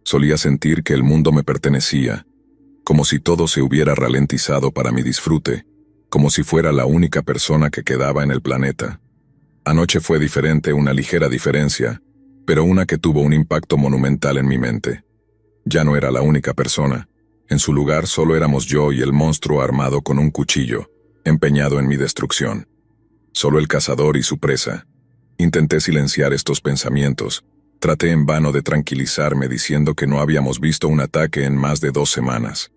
Solía sentir que el mundo me pertenecía, como si todo se hubiera ralentizado para mi disfrute, como si fuera la única persona que quedaba en el planeta. Anoche fue diferente, una ligera diferencia, pero una que tuvo un impacto monumental en mi mente. Ya no era la única persona. En su lugar solo éramos yo y el monstruo armado con un cuchillo, empeñado en mi destrucción. Solo el cazador y su presa. Intenté silenciar estos pensamientos. Traté en vano de tranquilizarme diciendo que no habíamos visto un ataque en más de 2 semanas.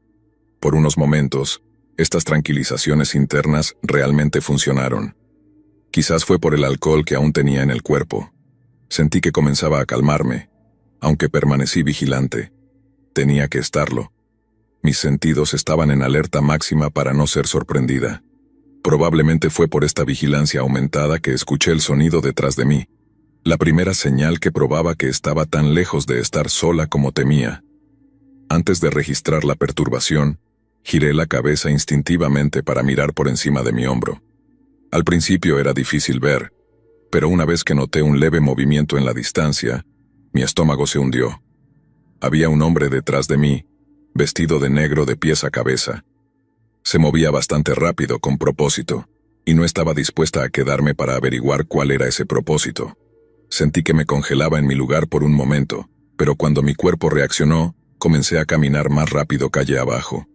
Por unos momentos, estas tranquilizaciones internas realmente funcionaron. Quizás fue por el alcohol que aún tenía en el cuerpo. Sentí que comenzaba a calmarme, aunque permanecí vigilante. Tenía que estarlo. Mis sentidos estaban en alerta máxima para no ser sorprendida. Probablemente fue por esta vigilancia aumentada que escuché el sonido detrás de mí. La primera señal que probaba que estaba tan lejos de estar sola como temía. Antes de registrar la perturbación, giré la cabeza instintivamente para mirar por encima de mi hombro. Al principio era difícil ver, pero una vez que noté un leve movimiento en la distancia, mi estómago se hundió. Había un hombre detrás de mí, vestido de negro de pies a cabeza. Se movía bastante rápido con propósito, y no estaba dispuesta a quedarme para averiguar cuál era ese propósito. Sentí que me congelaba en mi lugar por un momento, pero cuando mi cuerpo reaccionó, comencé a caminar más rápido calle abajo.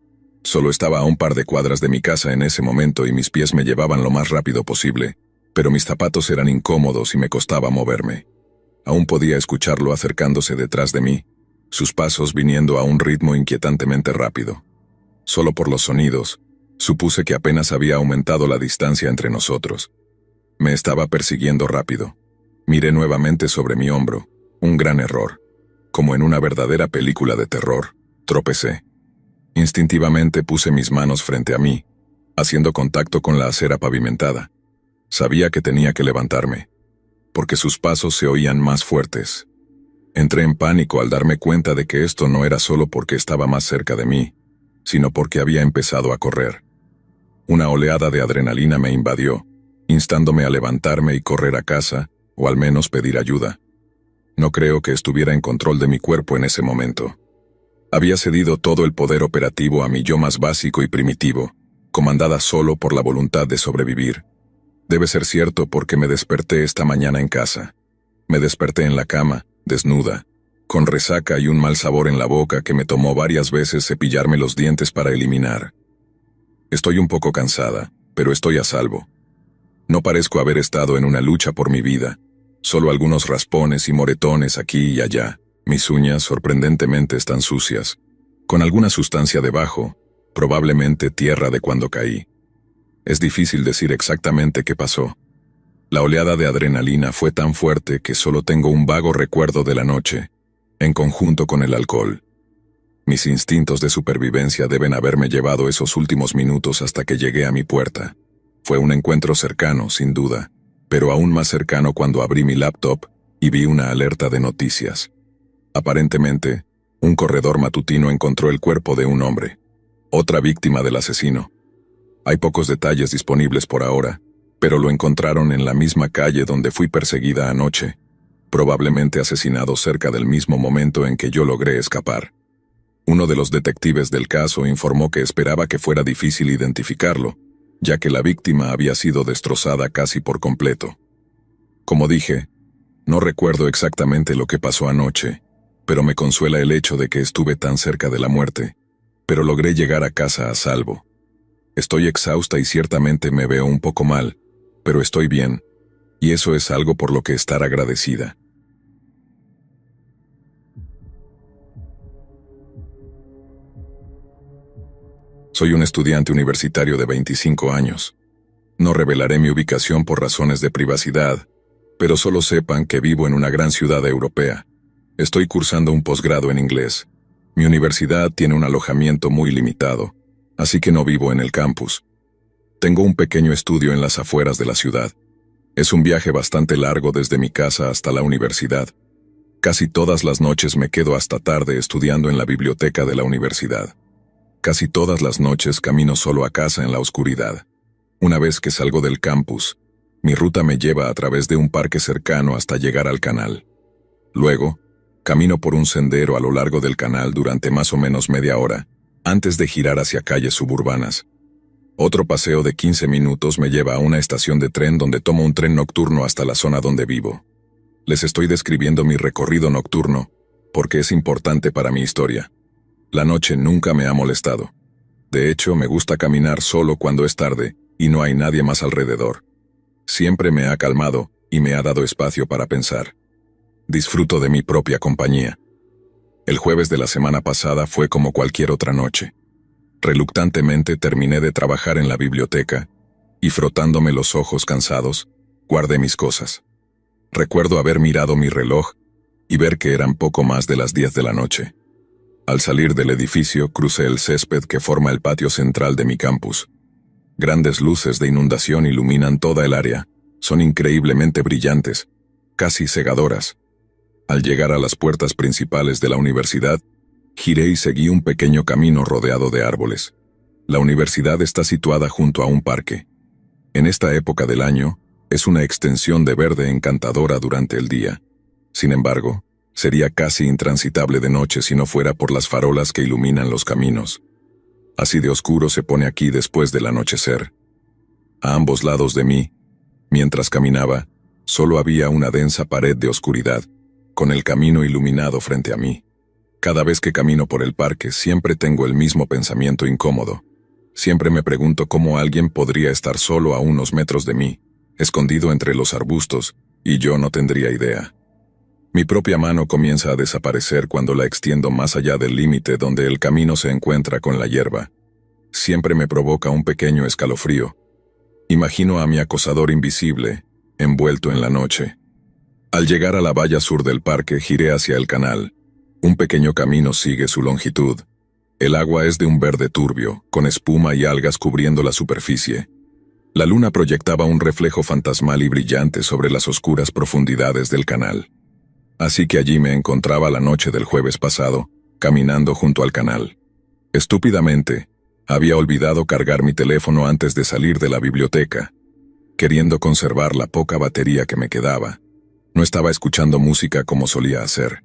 Solo estaba a un par de cuadras de mi casa en ese momento y mis pies me llevaban lo más rápido posible, pero mis zapatos eran incómodos y me costaba moverme. Aún podía escucharlo acercándose detrás de mí, sus pasos viniendo a un ritmo inquietantemente rápido. Solo por los sonidos, supuse que apenas había aumentado la distancia entre nosotros. Me estaba persiguiendo rápido. Miré nuevamente sobre mi hombro, un gran error. Como en una verdadera película de terror, tropecé. Instintivamente puse mis manos frente a mí, haciendo contacto con la acera pavimentada. Sabía que tenía que levantarme, porque sus pasos se oían más fuertes. Entré en pánico al darme cuenta de que esto no era solo porque estaba más cerca de mí, sino porque había empezado a correr. Una oleada de adrenalina me invadió, instándome a levantarme y correr a casa, o al menos pedir ayuda. No creo que estuviera en control de mi cuerpo en ese momento. Había cedido todo el poder operativo a mi yo más básico y primitivo, comandada solo por la voluntad de sobrevivir. Debe ser cierto porque me desperté esta mañana en casa. Me desperté en la cama, desnuda, con resaca y un mal sabor en la boca que me tomó varias veces cepillarme los dientes para eliminar. Estoy un poco cansada, pero estoy a salvo. No parezco haber estado en una lucha por mi vida, solo algunos raspones y moretones aquí y allá. Mis uñas sorprendentemente están sucias, con alguna sustancia debajo, probablemente tierra de cuando caí. Es difícil decir exactamente qué pasó. La oleada de adrenalina fue tan fuerte que solo tengo un vago recuerdo de la noche, en conjunto con el alcohol. Mis instintos de supervivencia deben haberme llevado esos últimos minutos hasta que llegué a mi puerta. Fue un encuentro cercano, sin duda, pero aún más cercano cuando abrí mi laptop y vi una alerta de noticias. Aparentemente, un corredor matutino encontró el cuerpo de un hombre, otra víctima del asesino. Hay pocos detalles disponibles por ahora, pero lo encontraron en la misma calle donde fui perseguida anoche, probablemente asesinado cerca del mismo momento en que yo logré escapar. Uno de los detectives del caso informó que esperaba que fuera difícil identificarlo, ya que la víctima había sido destrozada casi por completo. Como dije, no recuerdo exactamente lo que pasó anoche, pero me consuela el hecho de que estuve tan cerca de la muerte, pero logré llegar a casa a salvo. Estoy exhausta y ciertamente me veo un poco mal, pero estoy bien, y eso es algo por lo que estar agradecida. Soy un estudiante universitario de 25 años. No revelaré mi ubicación por razones de privacidad, pero solo sepan que vivo en una gran ciudad europea. Estoy cursando un posgrado en inglés. Mi universidad tiene un alojamiento muy limitado, así que no vivo en el campus. Tengo un pequeño estudio en las afueras de la ciudad. Es un viaje bastante largo desde mi casa hasta la universidad. Casi todas las noches me quedo hasta tarde estudiando en la biblioteca de la universidad. Casi todas las noches camino solo a casa en la oscuridad. Una vez que salgo del campus, mi ruta me lleva a través de un parque cercano hasta llegar al canal. Luego, camino por un sendero a lo largo del canal durante más o menos media hora, antes de girar hacia calles suburbanas. Otro paseo de 15 minutos me lleva a una estación de tren donde tomo un tren nocturno hasta la zona donde vivo. Les estoy describiendo mi recorrido nocturno, porque es importante para mi historia. La noche nunca me ha molestado. De hecho, me gusta caminar solo cuando es tarde y no hay nadie más alrededor. Siempre me ha calmado y me ha dado espacio para pensar. Disfruto de mi propia compañía. El jueves de la semana pasada fue como cualquier otra noche. Reluctantemente terminé de trabajar en la biblioteca y frotándome los ojos cansados, guardé mis cosas. Recuerdo haber mirado mi reloj y ver que eran poco más de las 10 de la noche. Al salir del edificio, crucé el césped que forma el patio central de mi campus. Grandes luces de inundación iluminan toda el área. Son increíblemente brillantes, casi cegadoras. Al llegar a las puertas principales de la universidad, giré y seguí un pequeño camino rodeado de árboles. La universidad está situada junto a un parque. En esta época del año, es una extensión de verde encantadora durante el día. Sin embargo, Sería casi intransitable de noche si no fuera por las farolas que iluminan los caminos. Así de oscuro se pone aquí después del anochecer. A ambos lados de mí, mientras caminaba, solo había una densa pared de oscuridad, con el camino iluminado frente a mí. Cada vez que camino por el parque siempre tengo el mismo pensamiento incómodo. Siempre me pregunto cómo alguien podría estar solo a unos metros de mí, escondido entre los arbustos, y yo no tendría idea. Mi propia mano comienza a desaparecer cuando la extiendo más allá del límite donde el camino se encuentra con la hierba. Siempre me provoca un pequeño escalofrío. Imagino a mi acosador invisible, envuelto en la noche. Al llegar a la valla sur del parque, giré hacia el canal. Un pequeño camino sigue su longitud. El agua es de un verde turbio, con espuma y algas cubriendo la superficie. La luna proyectaba un reflejo fantasmal y brillante sobre las oscuras profundidades del canal. Así que allí me encontraba la noche del jueves pasado, caminando junto al canal. Estúpidamente, había olvidado cargar mi teléfono antes de salir de la biblioteca, queriendo conservar la poca batería que me quedaba. No estaba escuchando música como solía hacer.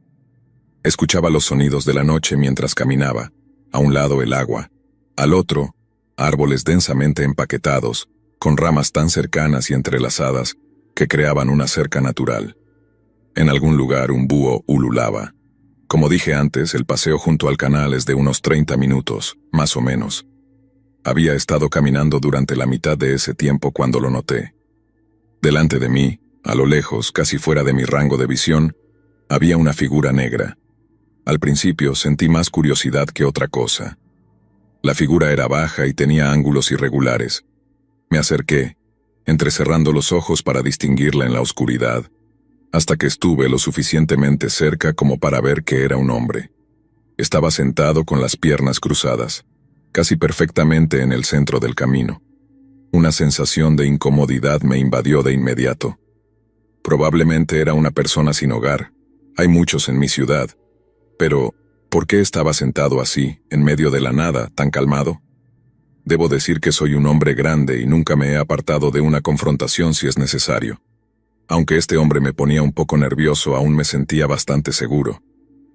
Escuchaba los sonidos de la noche mientras caminaba, a un lado el agua, al otro, árboles densamente empaquetados, con ramas tan cercanas y entrelazadas que creaban una cerca natural. En algún lugar un búho ululaba. Como dije antes, el paseo junto al canal es de unos 30 minutos, más o menos. Había estado caminando durante la mitad de ese tiempo cuando lo noté. Delante de mí, a lo lejos, casi fuera de mi rango de visión, había una figura negra. Al principio sentí más curiosidad que otra cosa. La figura era baja y tenía ángulos irregulares. Me acerqué, entrecerrando los ojos para distinguirla en la oscuridad, hasta que estuve lo suficientemente cerca como para ver que era un hombre. Estaba sentado con las piernas cruzadas, casi perfectamente en el centro del camino. Una sensación de incomodidad me invadió de inmediato. Probablemente era una persona sin hogar. Hay muchos en mi ciudad. Pero, ¿por qué estaba sentado así, en medio de la nada, tan calmado? Debo decir que soy un hombre grande y nunca me he apartado de una confrontación si es necesario. Aunque este hombre me ponía un poco nervioso, aún me sentía bastante seguro.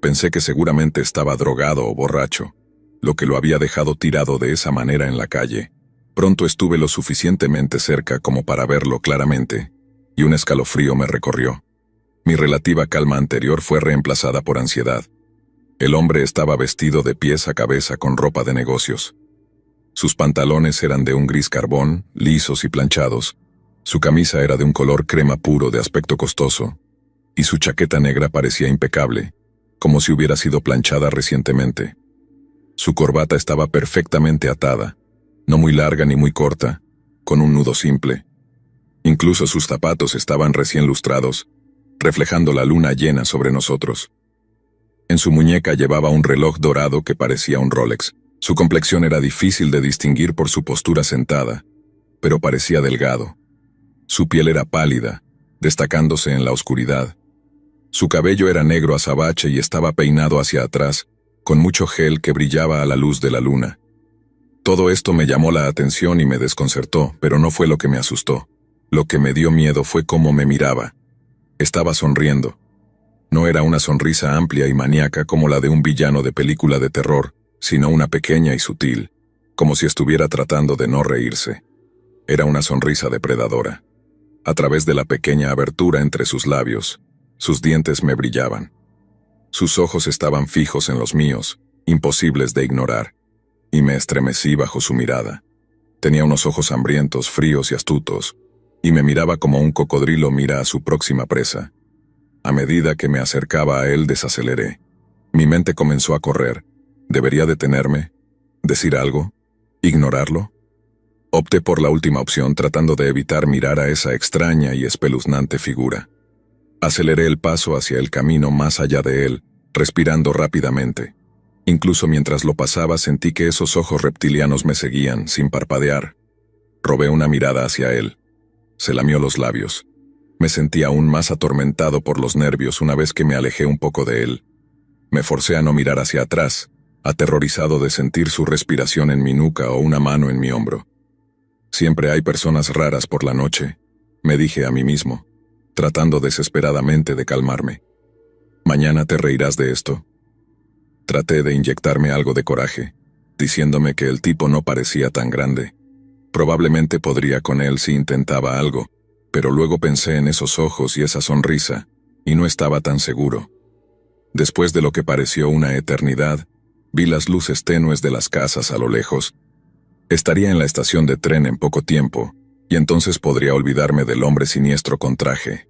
Pensé que seguramente estaba drogado o borracho, lo que lo había dejado tirado de esa manera en la calle. Pronto estuve lo suficientemente cerca como para verlo claramente, y un escalofrío me recorrió. Mi relativa calma anterior fue reemplazada por ansiedad. El hombre estaba vestido de pies a cabeza con ropa de negocios. Sus pantalones eran de un gris carbón, lisos y planchados. Su camisa era de un color crema puro de aspecto costoso, y su chaqueta negra parecía impecable, como si hubiera sido planchada recientemente. Su corbata estaba perfectamente atada, no muy larga ni muy corta, con un nudo simple. Incluso sus zapatos estaban recién lustrados, reflejando la luna llena sobre nosotros. En su muñeca llevaba un reloj dorado que parecía un Rolex. Su complexión era difícil de distinguir por su postura sentada, pero parecía delgado. Su piel era pálida, destacándose en la oscuridad. Su cabello era negro azabache y estaba peinado hacia atrás, con mucho gel que brillaba a la luz de la luna. Todo esto me llamó la atención y me desconcertó, pero no fue lo que me asustó. Lo que me dio miedo fue cómo me miraba. Estaba sonriendo. No era una sonrisa amplia y maníaca como la de un villano de película de terror, sino una pequeña y sutil, como si estuviera tratando de no reírse. Era una sonrisa depredadora. A través de la pequeña abertura entre sus labios, sus dientes me brillaban. Sus ojos estaban fijos en los míos, imposibles de ignorar, y me estremecí bajo su mirada. Tenía unos ojos hambrientos, fríos y astutos, y me miraba como un cocodrilo mira a su próxima presa. A medida que me acercaba a él, desaceleré. Mi mente comenzó a correr. ¿Debería detenerme? ¿Decir algo? ¿Ignorarlo? Opté por la última opción, tratando de evitar mirar a esa extraña y espeluznante figura. Aceleré el paso hacia el camino más allá de él, respirando rápidamente. Incluso mientras lo pasaba sentí que esos ojos reptilianos me seguían, sin parpadear. Robé una mirada hacia él. Se lamió los labios. Me sentí aún más atormentado por los nervios una vez que me alejé un poco de él. Me forcé a no mirar hacia atrás, aterrorizado de sentir su respiración en mi nuca o una mano en mi hombro. Siempre hay personas raras por la noche, me dije a mí mismo, tratando desesperadamente de calmarme. Mañana te reirás de esto. Traté de inyectarme algo de coraje, diciéndome que el tipo no parecía tan grande. Probablemente podría con él si intentaba algo, pero luego pensé en esos ojos y esa sonrisa, y no estaba tan seguro. Después de lo que pareció una eternidad, vi las luces tenues de las casas a lo lejos. Estaría en la estación de tren en poco tiempo, y entonces podría olvidarme del hombre siniestro con traje.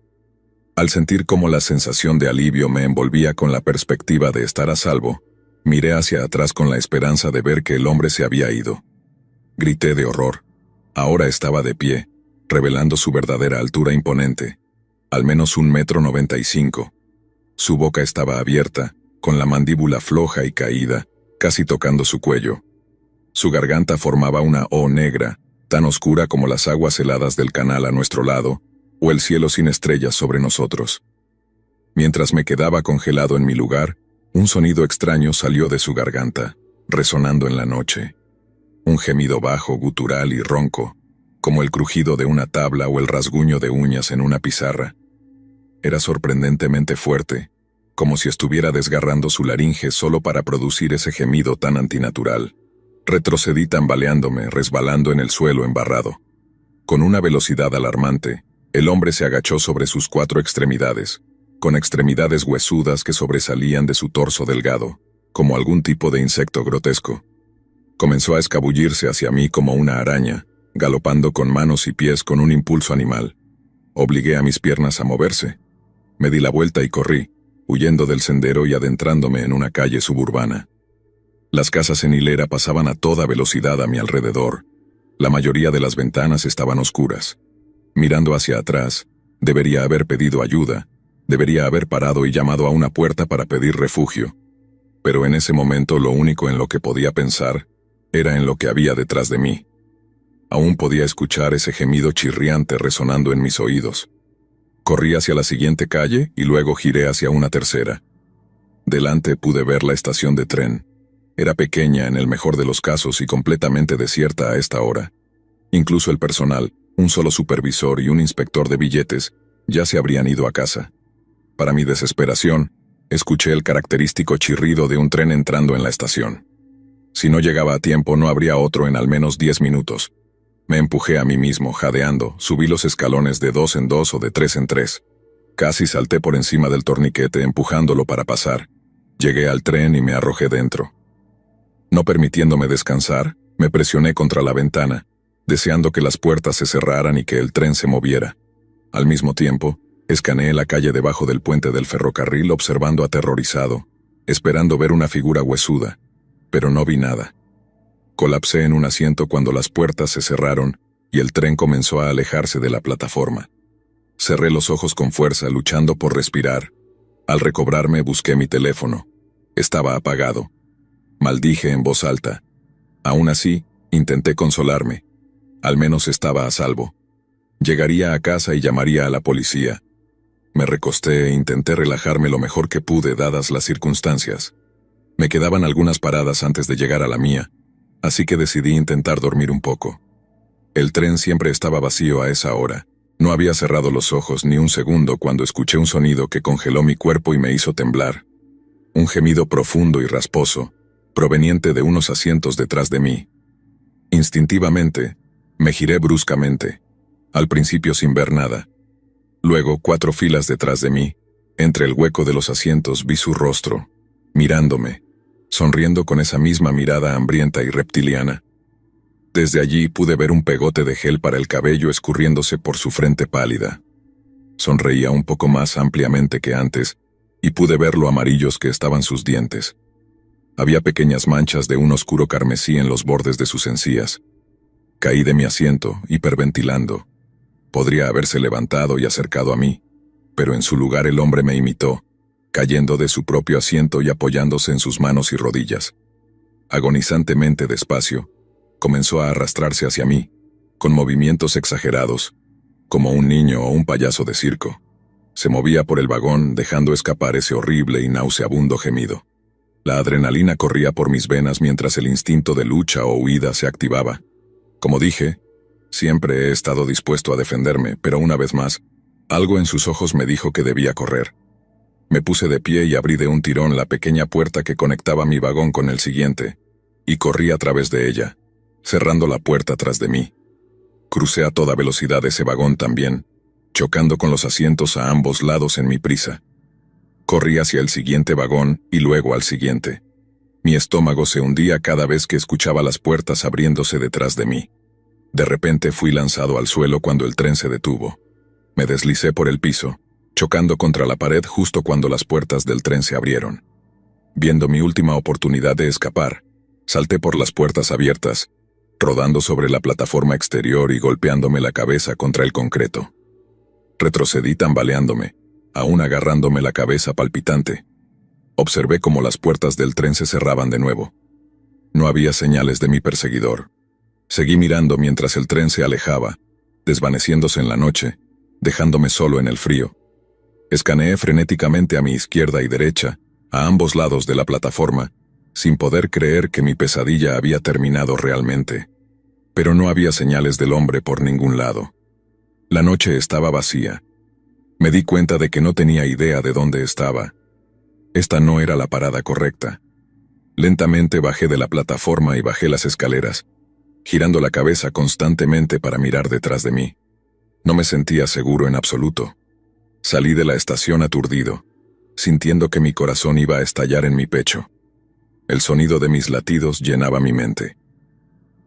Al sentir cómo la sensación de alivio me envolvía con la perspectiva de estar a salvo, miré hacia atrás con la esperanza de ver que el hombre se había ido. Grité de horror. Ahora estaba de pie, revelando su verdadera altura imponente, al menos 1,95 m. Su boca estaba abierta, con la mandíbula floja y caída, casi tocando su cuello. Su garganta formaba una O negra, tan oscura como las aguas heladas del canal a nuestro lado, o el cielo sin estrellas sobre nosotros. Mientras me quedaba congelado en mi lugar, un sonido extraño salió de su garganta, resonando en la noche. Un gemido bajo, gutural y ronco, como el crujido de una tabla o el rasguño de uñas en una pizarra. Era sorprendentemente fuerte, como si estuviera desgarrando su laringe solo para producir ese gemido tan antinatural. Retrocedí tambaleándome, resbalando en el suelo embarrado. Con una velocidad alarmante, el hombre se agachó sobre sus 4 extremidades, con extremidades huesudas que sobresalían de su torso delgado, como algún tipo de insecto grotesco. Comenzó a escabullirse hacia mí como una araña, galopando con manos y pies con un impulso animal. Obligué a mis piernas a moverse. Me di la vuelta y corrí, huyendo del sendero y adentrándome en una calle suburbana. Las casas en hilera pasaban a toda velocidad a mi alrededor. La mayoría de las ventanas estaban oscuras. Mirando hacia atrás, debería haber pedido ayuda, debería haber parado y llamado a una puerta para pedir refugio. Pero en ese momento lo único en lo que podía pensar era en lo que había detrás de mí. Aún podía escuchar ese gemido chirriante resonando en mis oídos. Corrí hacia la siguiente calle y luego giré hacia una tercera. Delante pude ver la estación de tren. Era pequeña en el mejor de los casos y completamente desierta a esta hora. Incluso el personal, un solo supervisor y un inspector de billetes, ya se habrían ido a casa. Para mi desesperación, escuché el característico chirrido de un tren entrando en la estación. Si no llegaba a tiempo, no habría otro en al menos 10 minutos. Me empujé a mí mismo, jadeando, subí los escalones de 2 en 2 o de 3 en 3. Casi salté por encima del torniquete empujándolo para pasar. Llegué al tren y me arrojé dentro. No permitiéndome descansar, me presioné contra la ventana, deseando que las puertas se cerraran y que el tren se moviera. Al mismo tiempo, escaneé la calle debajo del puente del ferrocarril observando aterrorizado, esperando ver una figura huesuda, pero no vi nada. Colapsé en un asiento cuando las puertas se cerraron y el tren comenzó a alejarse de la plataforma. Cerré los ojos con fuerza, luchando por respirar. Al recobrarme, busqué mi teléfono. Estaba apagado. Maldije en voz alta. Aún así, intenté consolarme. Al menos estaba a salvo. Llegaría a casa y llamaría a la policía. Me recosté e intenté relajarme lo mejor que pude dadas las circunstancias. Me quedaban algunas paradas antes de llegar a la mía, así que decidí intentar dormir un poco. El tren siempre estaba vacío a esa hora. No había cerrado los ojos ni un segundo cuando escuché un sonido que congeló mi cuerpo y me hizo temblar. Un gemido profundo y rasposo, proveniente de unos asientos detrás de mí. Instintivamente, me giré bruscamente, al principio sin ver nada. Luego, 4 filas detrás de mí, entre el hueco de los asientos vi su rostro, mirándome, sonriendo con esa misma mirada hambrienta y reptiliana. Desde allí pude ver un pegote de gel para el cabello escurriéndose por su frente pálida. Sonreía un poco más ampliamente que antes, y pude ver lo amarillos que estaban sus dientes. Había pequeñas manchas de un oscuro carmesí en los bordes de sus encías. Caí de mi asiento, hiperventilando. Podría haberse levantado y acercado a mí, pero en su lugar el hombre me imitó, cayendo de su propio asiento y apoyándose en sus manos y rodillas. Agonizantemente despacio, comenzó a arrastrarse hacia mí, con movimientos exagerados, como un niño o un payaso de circo. Se movía por el vagón, dejando escapar ese horrible y nauseabundo gemido. La adrenalina corría por mis venas mientras el instinto de lucha o huida se activaba. Como dije, siempre he estado dispuesto a defenderme, pero una vez más, algo en sus ojos me dijo que debía correr. Me puse de pie y abrí de un tirón la pequeña puerta que conectaba mi vagón con el siguiente, y corrí a través de ella, cerrando la puerta tras de mí. Crucé a toda velocidad ese vagón también, chocando con los asientos a ambos lados en mi prisa. Corrí hacia el siguiente vagón y luego al siguiente. Mi estómago se hundía cada vez que escuchaba las puertas abriéndose detrás de mí. De repente fui lanzado al suelo cuando el tren se detuvo. Me deslicé por el piso, chocando contra la pared justo cuando las puertas del tren se abrieron. Viendo mi última oportunidad de escapar, salté por las puertas abiertas, rodando sobre la plataforma exterior y golpeándome la cabeza contra el concreto. Retrocedí tambaleándome, aún agarrándome la cabeza palpitante. Observé cómo las puertas del tren se cerraban de nuevo. No había señales de mi perseguidor. Seguí mirando mientras el tren se alejaba, desvaneciéndose en la noche, dejándome solo en el frío. Escaneé frenéticamente a mi izquierda y derecha, a ambos lados de la plataforma, sin poder creer que mi pesadilla había terminado realmente. Pero no había señales del hombre por ningún lado. La noche estaba vacía. Me di cuenta de que no tenía idea de dónde estaba. Esta no era la parada correcta. Lentamente bajé de la plataforma y bajé las escaleras, girando la cabeza constantemente para mirar detrás de mí. No me sentía seguro en absoluto. Salí de la estación aturdido, sintiendo que mi corazón iba a estallar en mi pecho. El sonido de mis latidos llenaba mi mente.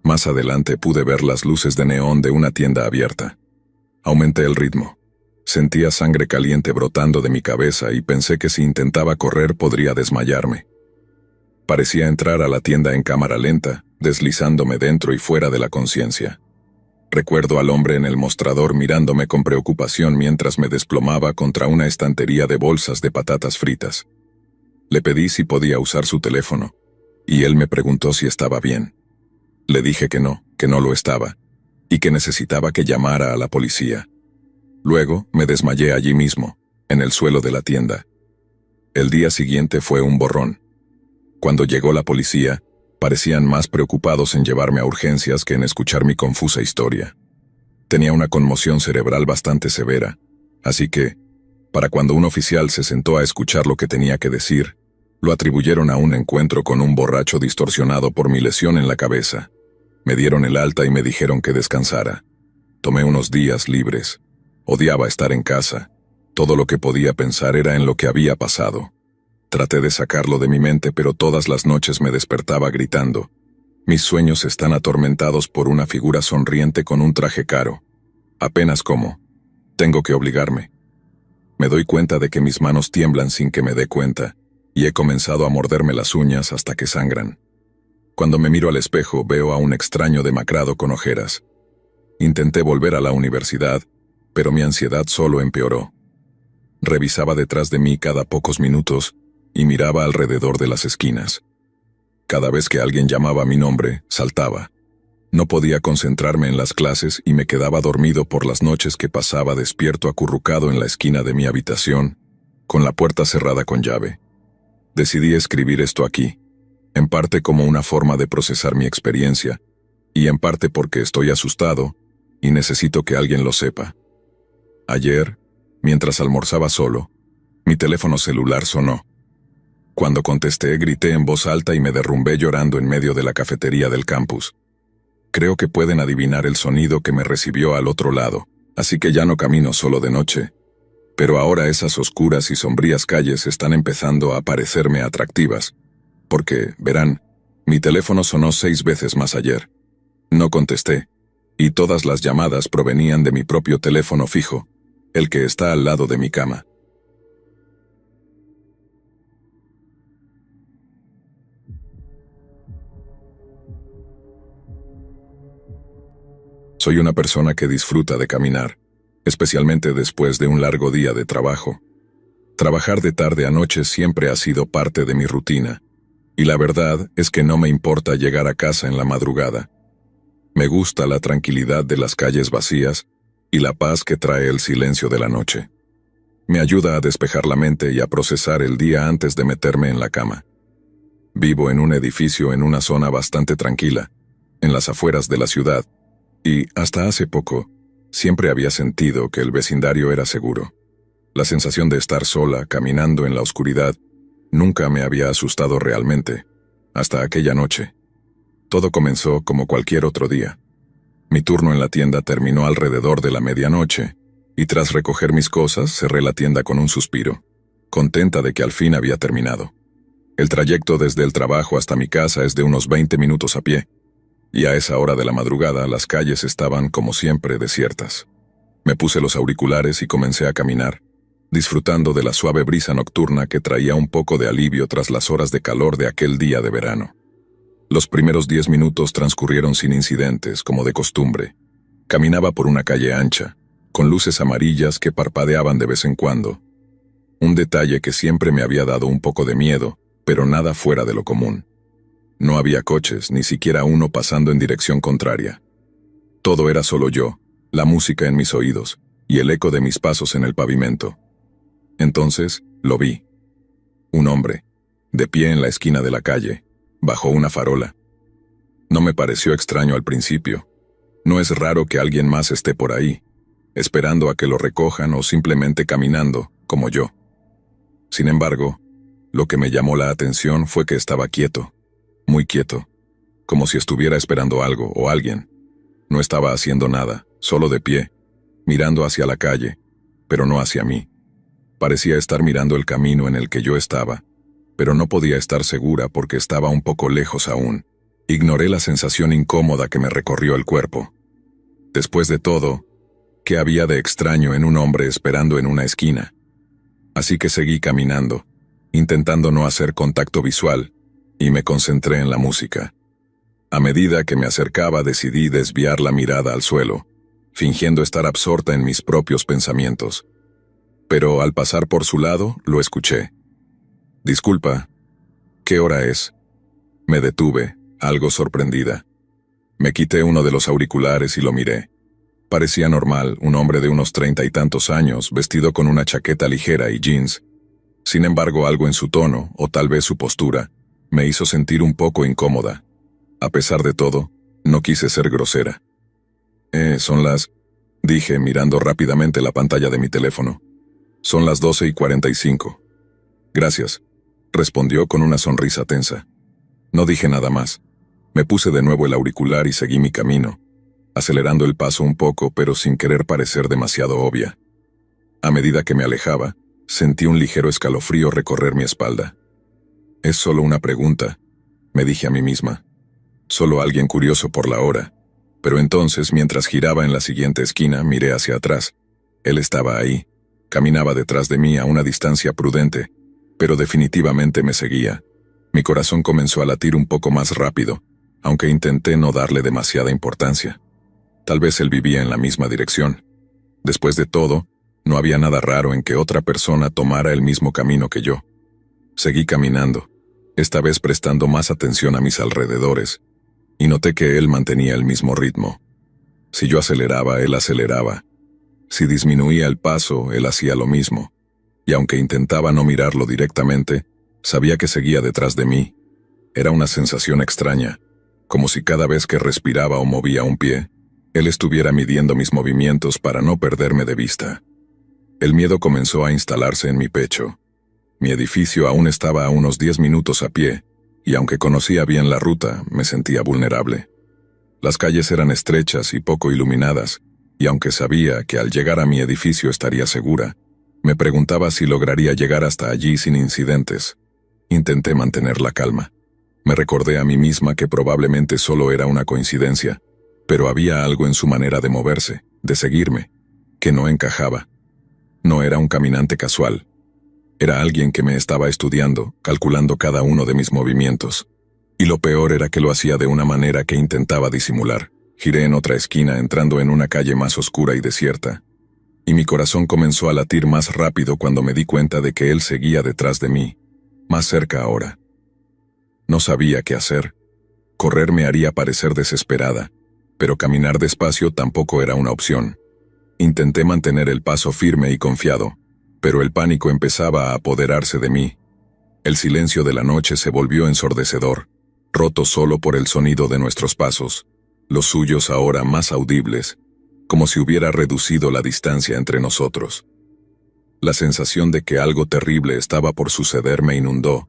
Más adelante pude ver las luces de neón de una tienda abierta. Aumenté el ritmo. Sentía sangre caliente brotando de mi cabeza y pensé que si intentaba correr podría desmayarme. Parecía entrar a la tienda en cámara lenta, deslizándome dentro y fuera de la conciencia. Recuerdo al hombre en el mostrador mirándome con preocupación mientras me desplomaba contra una estantería de bolsas de patatas fritas. Le pedí si podía usar su teléfono, y él me preguntó si estaba bien. Le dije que no lo estaba, y que necesitaba que llamara a la policía. Luego me desmayé allí mismo, en el suelo de la tienda. El día siguiente fue un borrón. Cuando llegó la policía, parecían más preocupados en llevarme a urgencias que en escuchar mi confusa historia. Tenía una conmoción cerebral bastante severa, así que, para cuando un oficial se sentó a escuchar lo que tenía que decir, lo atribuyeron a un encuentro con un borracho distorsionado por mi lesión en la cabeza. Me dieron el alta y me dijeron que descansara. Tomé unos días libres. Odiaba estar en casa. Todo lo que podía pensar era en lo que había pasado. Traté de sacarlo de mi mente, pero todas las noches me despertaba gritando. Mis sueños están atormentados por una figura sonriente con un traje caro. Apenas como. Tengo que obligarme. Me doy cuenta de que mis manos tiemblan sin que me dé cuenta, y he comenzado a morderme las uñas hasta que sangran. Cuando me miro al espejo, veo a un extraño demacrado con ojeras. Intenté volver a la universidad, pero mi ansiedad solo empeoró. Revisaba detrás de mí cada pocos minutos y miraba alrededor de las esquinas. Cada vez que alguien llamaba mi nombre, saltaba. No podía concentrarme en las clases y me quedaba dormido por las noches que pasaba despierto acurrucado en la esquina de mi habitación, con la puerta cerrada con llave. Decidí escribir esto aquí, en parte como una forma de procesar mi experiencia, y en parte porque estoy asustado y necesito que alguien lo sepa. Ayer, mientras almorzaba solo, mi teléfono celular sonó. Cuando contesté, grité en voz alta y me derrumbé llorando en medio de la cafetería del campus. Creo que pueden adivinar el sonido que me recibió al otro lado, así que ya no camino solo de noche. Pero ahora esas oscuras y sombrías calles están empezando a parecerme atractivas, porque, verán, mi teléfono sonó 6 veces más ayer. No contesté, y todas las llamadas provenían de mi propio teléfono fijo, el que está al lado de mi cama. Soy una persona que disfruta de caminar, especialmente después de un largo día de trabajo. Trabajar de tarde a noche siempre ha sido parte de mi rutina, y la verdad es que no me importa llegar a casa en la madrugada. Me gusta la tranquilidad de las calles vacías y la paz que trae el silencio de la noche. Me ayuda a despejar la mente y a procesar el día antes de meterme en la cama. Vivo en un edificio en una zona bastante tranquila, en las afueras de la ciudad, y, hasta hace poco, siempre había sentido que el vecindario era seguro. La sensación de estar sola, caminando en la oscuridad, nunca me había asustado realmente, hasta aquella noche. Todo comenzó como cualquier otro día. Mi turno en la tienda terminó alrededor de la medianoche, y tras recoger mis cosas cerré la tienda con un suspiro, contenta de que al fin había terminado. El trayecto desde el trabajo hasta mi casa es de unos 20 minutos a pie, y a esa hora de la madrugada las calles estaban, como siempre, desiertas. Me puse los auriculares y comencé a caminar, disfrutando de la suave brisa nocturna que traía un poco de alivio tras las horas de calor de aquel día de verano. Los primeros 10 minutos transcurrieron sin incidentes, como de costumbre. Caminaba por una calle ancha, con luces amarillas que parpadeaban de vez en cuando. Un detalle que siempre me había dado un poco de miedo, pero nada fuera de lo común. No había coches, ni siquiera uno pasando en dirección contraria. Todo era solo yo, la música en mis oídos, y el eco de mis pasos en el pavimento. Entonces, lo vi. Un hombre, de pie en la esquina de la calle, bajo una farola. No me pareció extraño al principio. No es raro que alguien más esté por ahí, esperando a que lo recojan o simplemente caminando, como yo. Sin embargo, lo que me llamó la atención fue que estaba quieto, muy quieto, como si estuviera esperando algo o alguien. No estaba haciendo nada, solo de pie, mirando hacia la calle, pero no hacia mí. Parecía estar mirando el camino en el que yo estaba, pero no podía estar segura porque estaba un poco lejos aún. Ignoré la sensación incómoda que me recorrió el cuerpo. Después de todo, ¿qué había de extraño en un hombre esperando en una esquina? Así que seguí caminando, intentando no hacer contacto visual, y me concentré en la música. A medida que me acercaba decidí desviar la mirada al suelo, fingiendo estar absorta en mis propios pensamientos. Pero al pasar por su lado, lo escuché. «Disculpa, ¿qué hora es?» Me detuve, algo sorprendida. Me quité uno de los auriculares y lo miré. Parecía normal, un hombre de unos 30 y tantos años, vestido con una chaqueta ligera y jeans. Sin embargo, algo en su tono, o tal vez su postura, me hizo sentir un poco incómoda. A pesar de todo, no quise ser grosera. Son las... dije mirando rápidamente la pantalla de mi teléfono. Son las 12:45. Gracias, respondió con una sonrisa tensa. No dije nada más. Me puse de nuevo el auricular y seguí mi camino, acelerando el paso un poco pero sin querer parecer demasiado obvia. A medida que me alejaba, sentí un ligero escalofrío recorrer mi espalda. Es solo una pregunta, me dije a mí misma. Solo alguien curioso por la hora. Pero entonces, mientras giraba en la siguiente esquina, miré hacia atrás. Él estaba ahí. Caminaba detrás de mí a una distancia prudente, pero definitivamente me seguía. Mi corazón comenzó a latir un poco más rápido, aunque intenté no darle demasiada importancia. Tal vez él vivía en la misma dirección. Después de todo, no había nada raro en que otra persona tomara el mismo camino que yo. Seguí caminando, esta vez prestando más atención a mis alrededores, y noté que él mantenía el mismo ritmo. Si yo aceleraba, él aceleraba. Si disminuía el paso, él hacía lo mismo, y aunque intentaba no mirarlo directamente, sabía que seguía detrás de mí. Era una sensación extraña, como si cada vez que respiraba o movía un pie, él estuviera midiendo mis movimientos para no perderme de vista. El miedo comenzó a instalarse en mi pecho. Mi edificio aún estaba a unos 10 minutos a pie, y aunque conocía bien la ruta, me sentía vulnerable. Las calles eran estrechas y poco iluminadas, y aunque sabía que al llegar a mi edificio estaría segura, me preguntaba si lograría llegar hasta allí sin incidentes. Intenté mantener la calma. Me recordé a mí misma que probablemente solo era una coincidencia, pero había algo en su manera de moverse, de seguirme, que no encajaba. No era un caminante casual. Era alguien que me estaba estudiando, calculando cada uno de mis movimientos. Y lo peor era que lo hacía de una manera que intentaba disimular. Giré en otra esquina entrando en una calle más oscura y desierta. Y mi corazón comenzó a latir más rápido cuando me di cuenta de que él seguía detrás de mí, más cerca ahora. No sabía qué hacer. Correr me haría parecer desesperada, pero caminar despacio tampoco era una opción. Intenté mantener el paso firme y confiado, pero el pánico empezaba a apoderarse de mí. El silencio de la noche se volvió ensordecedor, roto solo por el sonido de nuestros pasos, los suyos ahora más audibles, como si hubiera reducido la distancia entre nosotros. La sensación de que algo terrible estaba por suceder me inundó,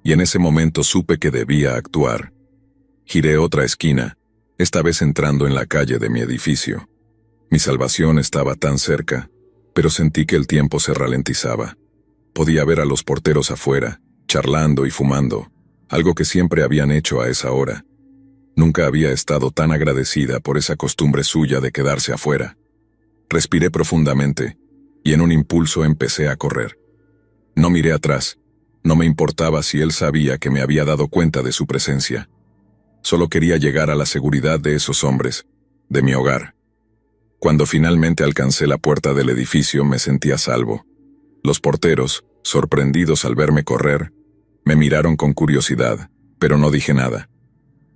y en ese momento supe que debía actuar. Giré otra esquina, esta vez entrando en la calle de mi edificio. Mi salvación estaba tan cerca, pero sentí que el tiempo se ralentizaba. Podía ver a los porteros afuera, charlando y fumando, algo que siempre habían hecho a esa hora. Nunca había estado tan agradecida por esa costumbre suya de quedarse afuera. Respiré profundamente, y en un impulso empecé a correr. No miré atrás, no me importaba si él sabía que me había dado cuenta de su presencia. Solo quería llegar a la seguridad de esos hombres, de mi hogar. Cuando finalmente alcancé la puerta del edificio me sentí a salvo. Los porteros, sorprendidos al verme correr, me miraron con curiosidad, pero no dije nada.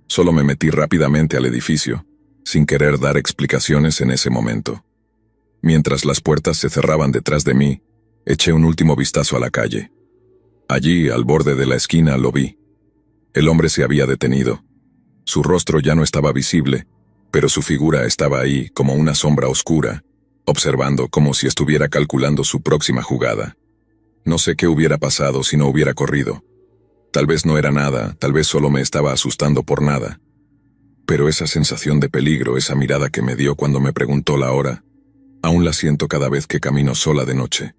Solo me metí rápidamente al edificio, sin querer dar explicaciones en ese momento. Mientras las puertas se cerraban detrás de mí, eché un último vistazo a la calle. Allí, al borde de la esquina, lo vi. El hombre se había detenido. Su rostro ya no estaba visible, pero su figura estaba ahí como una sombra oscura, observando como si estuviera calculando su próxima jugada. No sé qué hubiera pasado si no hubiera corrido. Tal vez no era nada, tal vez solo me estaba asustando por nada. Pero esa sensación de peligro, esa mirada que me dio cuando me preguntó la hora, aún la siento cada vez que camino sola de noche.